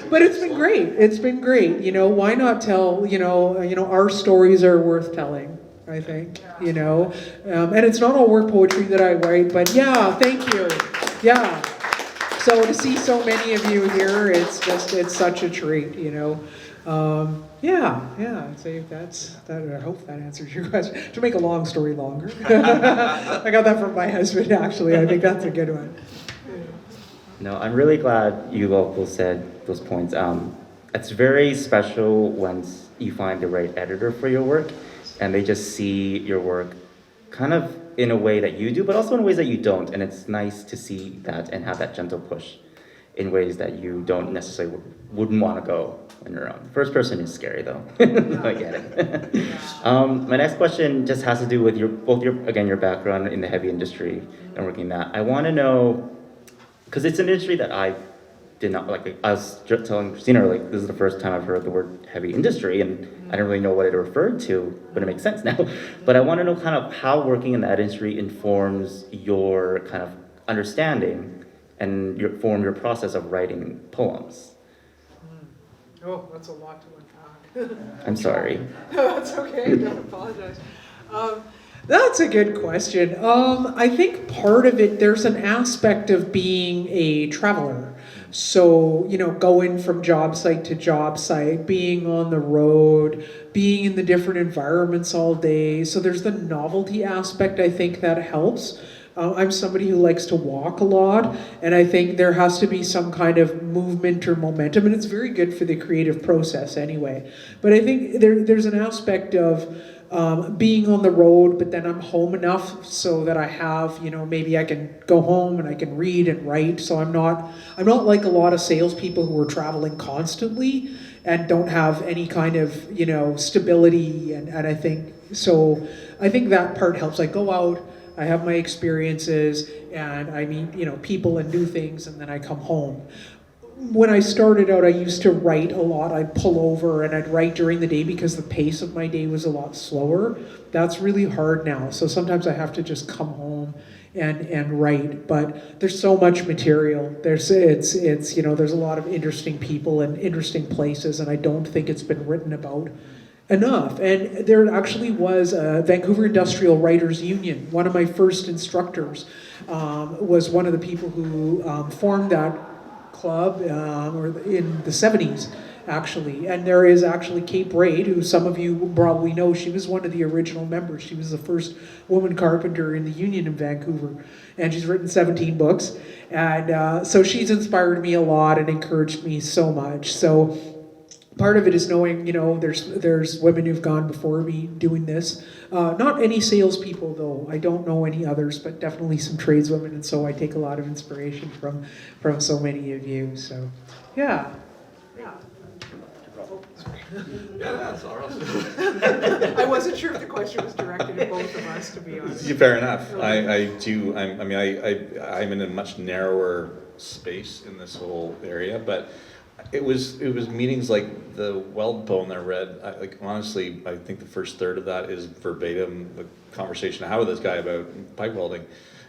but it's been great. It's been great. Why not tell, our stories are worth telling, I think, and it's not all work poetry that I write, but yeah, thank you. Yeah. So to see so many of you here, it's such a treat, Yeah. So that's that. I hope that answers your question. To make a long story longer, I got that from my husband. Actually, I think that's a good one. No, I'm really glad you all both said those points. It's very special once you find the right editor for your work, and they just see your work kind of in a way that you do, but also in ways that you don't. And it's nice to see that and have that gentle push in ways that you don't necessarily wouldn't want to go on your own. First person is scary though. I get it. My next question just has to do with your background in the heavy industry and working that. I want to know, because it's an industry that I did not like. I was just telling Christina, this is the first time I've heard the word heavy industry, and I didn't really know what it referred to, but it makes sense now. But I want to know kind of how working in that industry informs your kind of understanding and your process of writing poems. Oh, that's a lot to unpack. I'm sorry. No, that's okay. Don't apologize. That's a good question. I think part of it, there's an aspect of being a traveler. So, going from job site to job site, being on the road, being in the different environments all day. So there's the novelty aspect, I think, that helps. I'm somebody who likes to walk a lot, and I think there has to be some kind of movement or momentum, and it's very good for the creative process anyway. But I think there's an aspect of being on the road, but then I'm home enough so that I have, maybe I can go home and I can read and write. So I'm not like a lot of salespeople who are traveling constantly and don't have any kind of, stability. And I think that part helps. I go out, I have my experiences, and I meet, people and do things, and then I come home. When I started out, I used to write a lot. I'd pull over and I'd write during the day because the pace of my day was a lot slower. That's really hard now. So sometimes I have to just come home and write. But there's so much material. There's a lot of interesting people and interesting places, and I don't think it's been written about enough. And there actually was a Vancouver Industrial Writers Union. One of my first instructors was one of the people who formed that club or in the 70s, actually. And there is actually Kate Braid, who some of you probably know. She was one of the original members. She was the first woman carpenter in the union in Vancouver. And she's written 17 books. And so she's inspired me a lot and encouraged me so much. So part of it is knowing, there's women who've gone before me doing this. Not any salespeople, though. I don't know any others, but definitely some tradeswomen. And so I take a lot of inspiration from so many of you. So, yeah. Yeah, that's all right. I wasn't sure if the question was directed at both of us, to be honest. Yeah, fair enough. I'm in a much narrower space in this whole area, but it was meetings like the Weld poem that I read. Honestly, I think the first third of that is verbatim the conversation I had with this guy about pipe welding,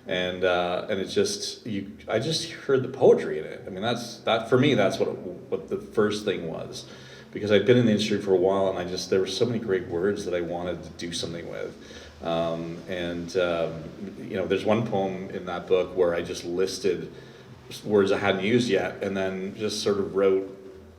and it's just I just heard the poetry in it. I mean, that for me, that's what the first thing was. Because I'd been in the industry for a while, and there were so many great words that I wanted to do something with. There's one poem in that book where I just listed words I hadn't used yet, and then just sort of wrote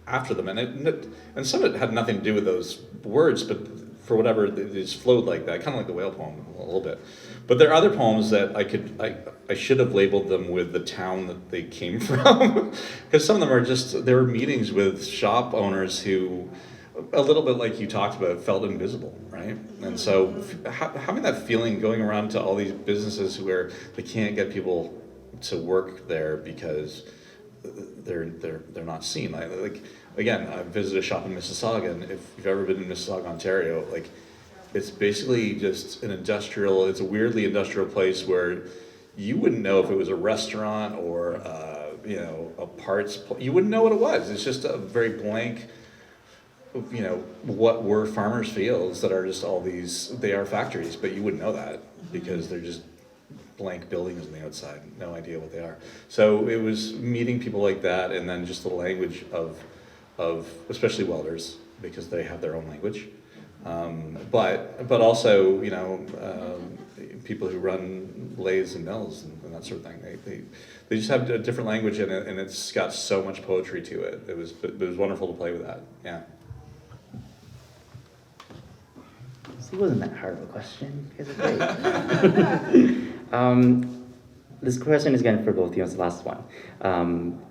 after them. And some of it had nothing to do with those words, but for whatever, it just flowed like that, kind of like the whale poem a little bit. But there are other poems that I should have labeled them with the town that they came from, because some of them are there were meetings with shop owners who, a little bit like you talked about, felt invisible, right? And so having that feeling going around to all these businesses where they can't get people to work there because they're not seen. Like again, I visited a shop in Mississauga, and if you've ever been in Mississauga, Ontario, it's basically just it's a weirdly industrial place where you wouldn't know if it was a restaurant or a parts. You wouldn't know what it was. It's just a very blank. What were farmers' fields that are just all these? They are factories, but you wouldn't know that because they're just blank buildings on the outside. No idea what they are. So it was meeting people like that, and then just the language of especially welders, because they have their own language. But also, people who run lathes and mills and that sort of thing. They just have a different language in it, and it's got so much poetry to it. It was wonderful to play with that. Yeah. So it wasn't that hard of a question. You guys are great. This question is again for both of you. It's the last one,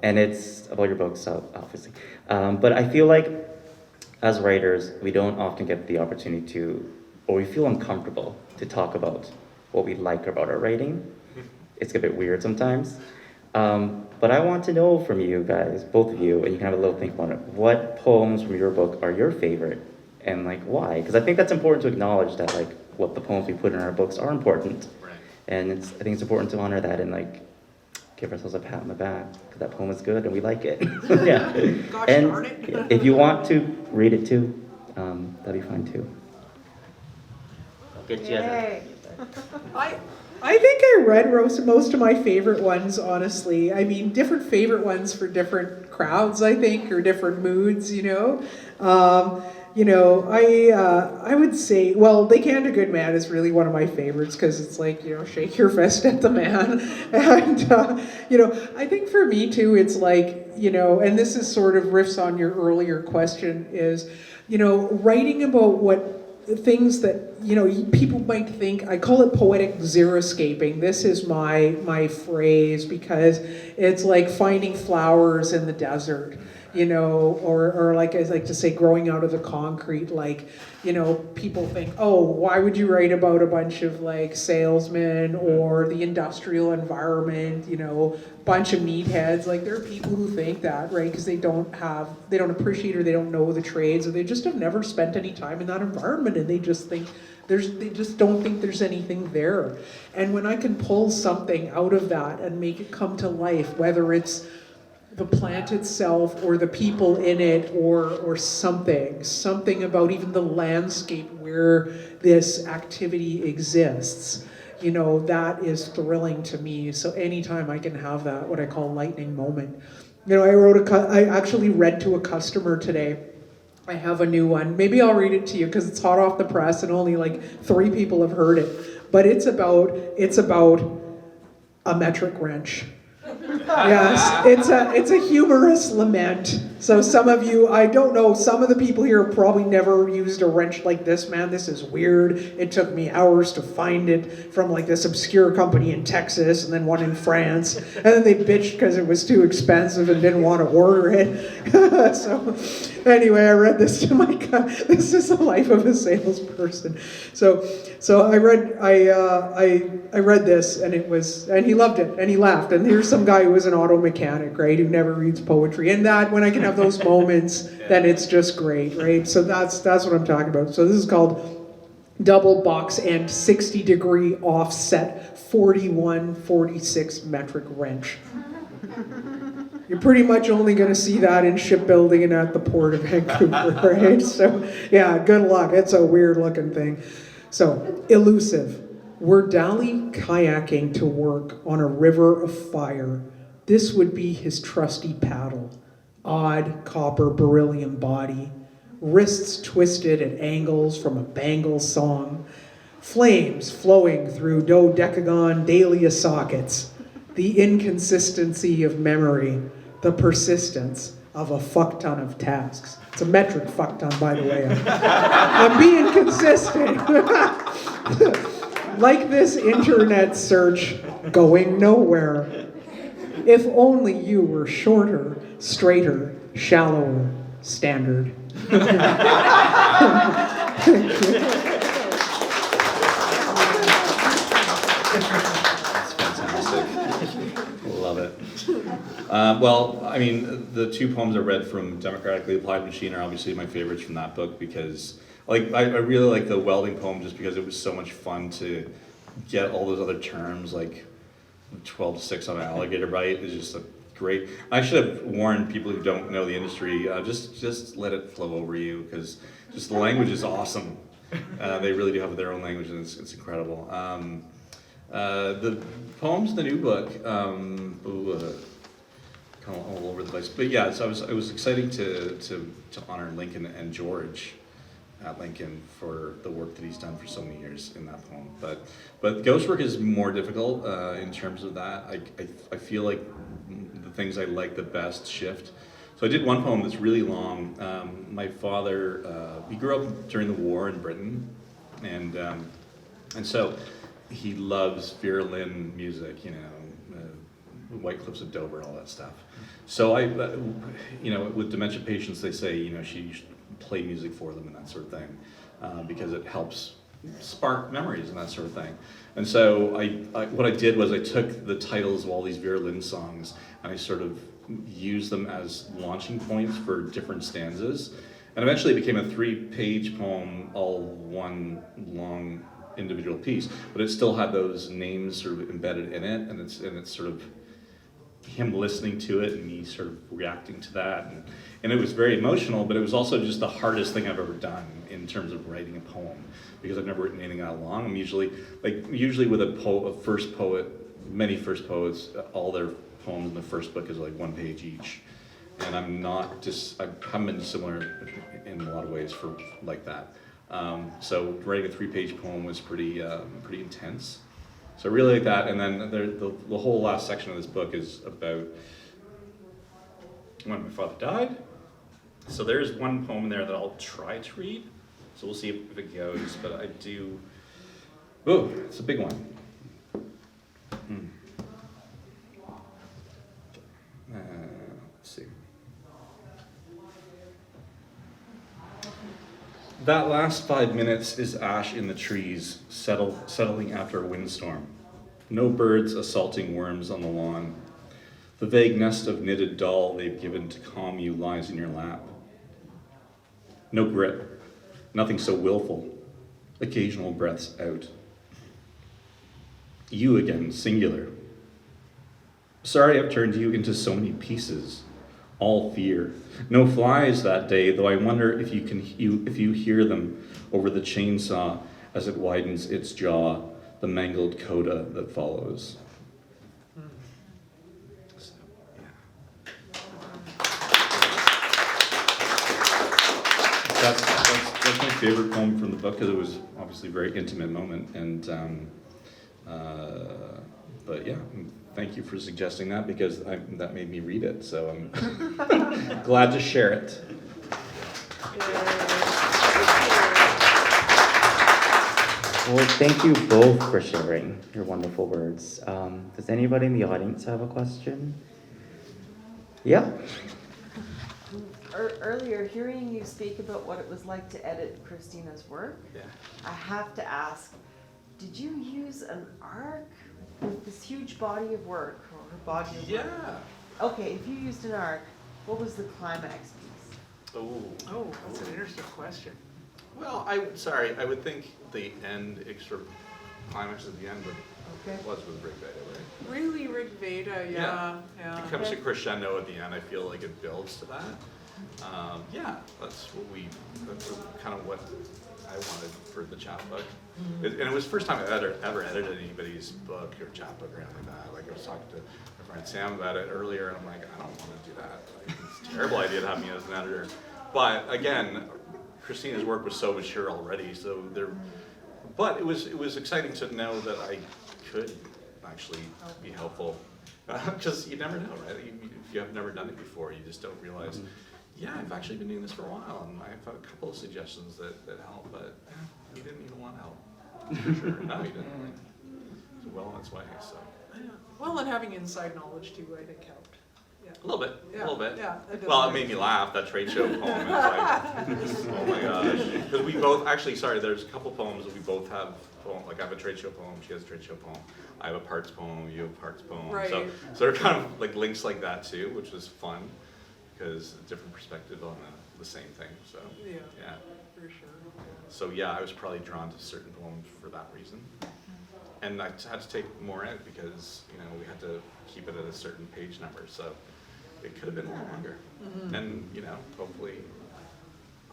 and it's about your books, obviously. But I feel like as writers, we don't often get the opportunity to, or we feel uncomfortable to talk about what we like about our writing. It's a bit weird sometimes. But I want to know from you guys, both of you, and you can have a little think about it, what poems from your book are your favorite, and why? Because I think that's important to acknowledge that what the poems we put in our books are important. Right. And I think it's important to honor that and give ourselves a pat on the back because that poem is good and we like it. Yeah. Gosh and darn it. if you want to read it too, that'd be fine too. I'll get you. I think I read most of my favorite ones, honestly. I mean, different favorite ones for different crowds, I think, or different moods, I would say, well, They Canned a Good Man is really one of my favorites because it's shake your fist at the man. And, I think for me too, it's and this is sort of riffs on your earlier question is, writing about what things that, people might think, I call it poetic xeriscaping. This is my phrase because it's like finding flowers in the desert. Or like I like to say, growing out of the concrete, people think, oh, why would you write about a bunch of salesmen or the industrial environment, bunch of meatheads. There are people who think that, right? Because they don't appreciate or they don't know the trades or they just have never spent any time in that environment and they just think they just don't think there's anything there. And when I can pull something out of that and make it come to life, whether it's the plant itself or the people in it or something about even the landscape where this activity exists, that is thrilling to me. So anytime I can have that, what I call lightning moment. I actually read to a customer today I have a new one. Maybe I'll read it to you because it's hot off the press and only like 3 people have heard it. But it's about a metric wrench. Yes, it's a humorous lament. So some of you, I don't know, some of the people here have probably never used a wrench like this, man. This is weird. It took me hours to find it from like this obscure company in Texas and then one in France. And then they bitched because it was too expensive and didn't want to order it. So anyway, I read this to my God. This is the life of a salesperson. So I read this and he loved it and he laughed. And here's some guy who was an auto mechanic, right, who never reads poetry. And that when I can have those moments, then it's just great, right? So that's what I'm talking about. So this is called double box and 60-degree offset 41-46 metric wrench. You're pretty much only going to see that in shipbuilding and at the port of Vancouver, right? So yeah, good luck. It's a weird looking thing. So elusive. Were Dali kayaking to work on a river of fire, this would be his trusty paddle. Odd copper beryllium body, wrists twisted at angles from a bangle song, flames flowing through dodecagon dahlia sockets, the inconsistency of memory, the persistence of a fuck ton of tasks. It's a metric fuck ton, by the way. I'm being consistent. Like this internet search going nowhere. If only you were shorter, straighter, shallower, standard. Thank you. That's fantastic. Love it. Well, I mean, the 2 poems I read from Democratically Applied Machine are obviously my favorites from that book because, like, I really like the welding poem just because it was so much fun to get all those other terms, like 12-6 on an alligator bite is just a great. I should have warned people who don't know the industry, just let it flow over you because just the language is awesome. They really do have their own language and it's incredible. The poems in the new book, kind of all over the place. But yeah, so it was exciting to honor Lincoln and George at Lincoln for the work that he's done for so many years in that poem. But ghost work is more difficult in terms of that. I feel like the things I like the best shift. So I did one poem that's really long. My father, he grew up during the war in Britain, and so he loves Vera Lynn music, you know, White Cliffs of Dover, all that stuff. So with dementia patients, they say, you know, she should play music for them and that sort of thing, because it helps spark memories and that sort of thing. And so what I did was I took the titles of all these Vera Lynn songs and I sort of used them as launching points for different stanzas. And eventually it became a 3-page poem, all one long individual piece, but it still had those names sort of embedded in it, and it's sort of him listening to it and me sort of reacting to that, and it was very emotional, but it was also just the hardest thing I've ever done in terms of writing a poem, because I've never written anything that long. I'm usually with a first poet, many first poets, all their poems in the first book is like 1 page each, and I haven't been similar in a lot of ways for like that. So writing a 3-page poem was pretty intense. So I really like that, and then the whole last section of this book is about when my father died. So there's one poem in there that I'll try to read, so we'll see if it goes, but I do. Oh, it's a big one. Let's see. That last 5 minutes is ash in the trees, settling after a windstorm. No birds assaulting worms on the lawn. The vague nest of knitted doll they've given to calm you lies in your lap. No grip, nothing so willful. Occasional breaths out. You again, singular. Sorry I've turned you into so many pieces. All fear. No flies that day, though I wonder if you hear them over the chainsaw as it widens its jaw, the mangled coda that follows. favorite poem from the book because it was obviously a very intimate moment. And but yeah, thank you for suggesting that because that made me read it. So I'm glad to share it. Well, thank you both for sharing your wonderful words. Does anybody in the audience have a question? Yeah. Earlier, hearing you speak about what it was like to edit Christina's work, I have to ask, did you use an arc with this huge body of work, or her body of work? Yeah. Okay, if you used an arc, what was the climax piece? Oh, that's an interesting question. Well, I would think the end, sort of climax at the end was with Rick Veda, right? Really, Rick Veda, yeah. It comes to crescendo at the end. I feel like it builds to that. That's kind of what I wanted for the chapbook. And it was the first time I ever edited anybody's book or chapbook or anything like that. Like I was talking to my friend Sam about it earlier, and I'm like, I don't want to do that. Like, it's a terrible idea to have me as an editor. But again, Christina's work was so mature already, so there. But it was exciting to know that I could actually be helpful, because you never know, right? If you have never done it before, you just don't realize. Yeah, I've actually been doing this for a while, and I've had a couple of suggestions that help, but he didn't even want help. For sure. No, he didn't. It's well on its way. So. Yeah. Well, and having inside knowledge too, I think helped. Yeah. A little bit. Yeah. A little bit. Yeah. Well, it made me laugh. That trade show poem. It's like, oh my gosh. Because we both actually, there's a couple poems that we both have. Like I have a trade show poem. She has a trade show poem. I have a parts poem. You have a parts poem. Right. So there are kind of like links like that too, which was fun because a different perspective on the same thing. So Yeah. yeah. For sure. So yeah, I was probably drawn to certain poems for that reason. And I had to take more out because, we had to keep it at a certain page number. So it could have been a little longer. And, hopefully.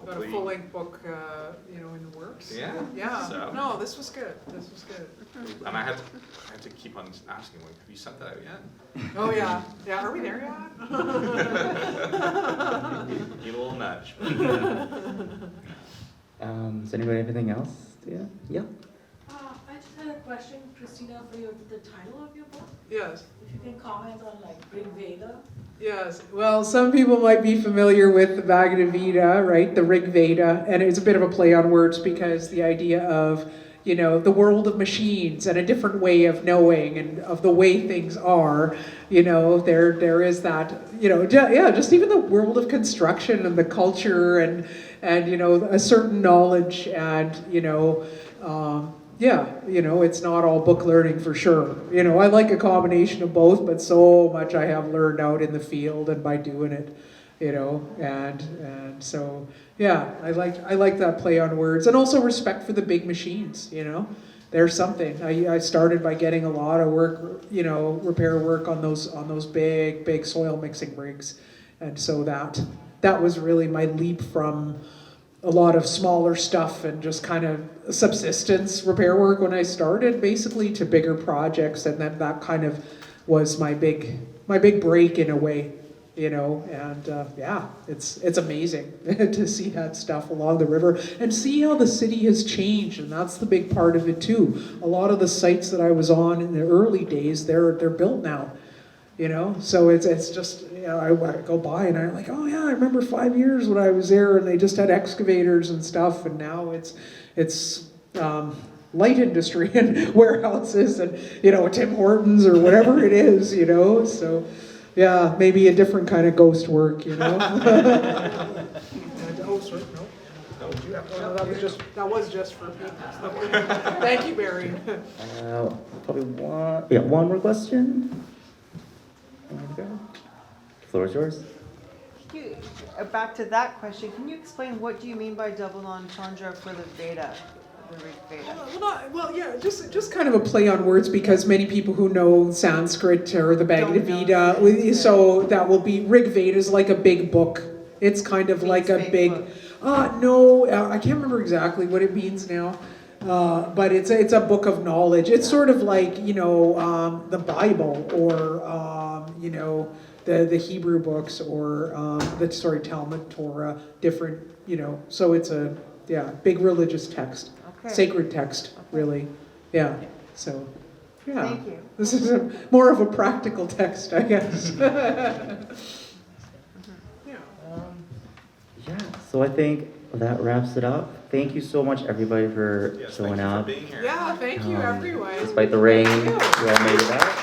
Got a full-length book, in the works. Yeah. Yeah. So. No, this was good. This was good. And I had to keep on asking, like, have you sent that out yet? Oh yeah. Yeah. Are we there yet? Need a little nudge. Does anybody have anything else? Yeah. I just had a question, Christina, for the title of your book. Yes. If you can comment on Rick Veda. Yes, well, some people might be familiar with the Veda, right, the Rig Veda, and it's a bit of a play on words because the idea of, the world of machines and a different way of knowing and of the way things are, there is that, just even the world of construction and the culture and a certain knowledge and, it's not all book learning for sure. I like a combination of both, but so much I have learned out in the field and by doing it, and so yeah, I like that play on words and also respect for the big machines. There's something. I started by getting a lot of work, repair work on those big soil mixing rigs, and so that was really my leap from a lot of smaller stuff and just kind of subsistence repair work when I started, basically, to bigger projects, and then that kind of was my big break in a way, and it's amazing to see that stuff along the river and see how the city has changed, and that's the big part of it too. A lot of the sites that I was on in the early days, they're built now. So it's just, I go by and I'm like, oh yeah, I remember 5 years when I was there and they just had excavators and stuff, and now it's light industry and warehouses and, Tim Hortons or whatever it is, so yeah, maybe a different kind of ghost work, That was just for people. Thank you, Barry. Probably one more question. The floor is yours. Back to that question, can you explain what do you mean by double entendre for the Veda, the Rig Veda? Just kind of a play on words because many people who know Sanskrit or the Bhagavad Gita, so that will be Rig Veda is like a big book. It's kind of like a big I can't remember exactly what it means now. But it's a book of knowledge. It's sort of like, the Bible or, the Hebrew books or, Talmud, Torah, different, so it's yeah, big religious text, Okay. sacred text, really. Yeah, so, yeah. Thank you. This is more of a practical text, I guess. Yeah, so I think that wraps it up. Thank you so much, everybody, for Yes, showing thank you for up. being here. Yeah, thank you, everyone. Despite the rain, Thank you. you all made it out.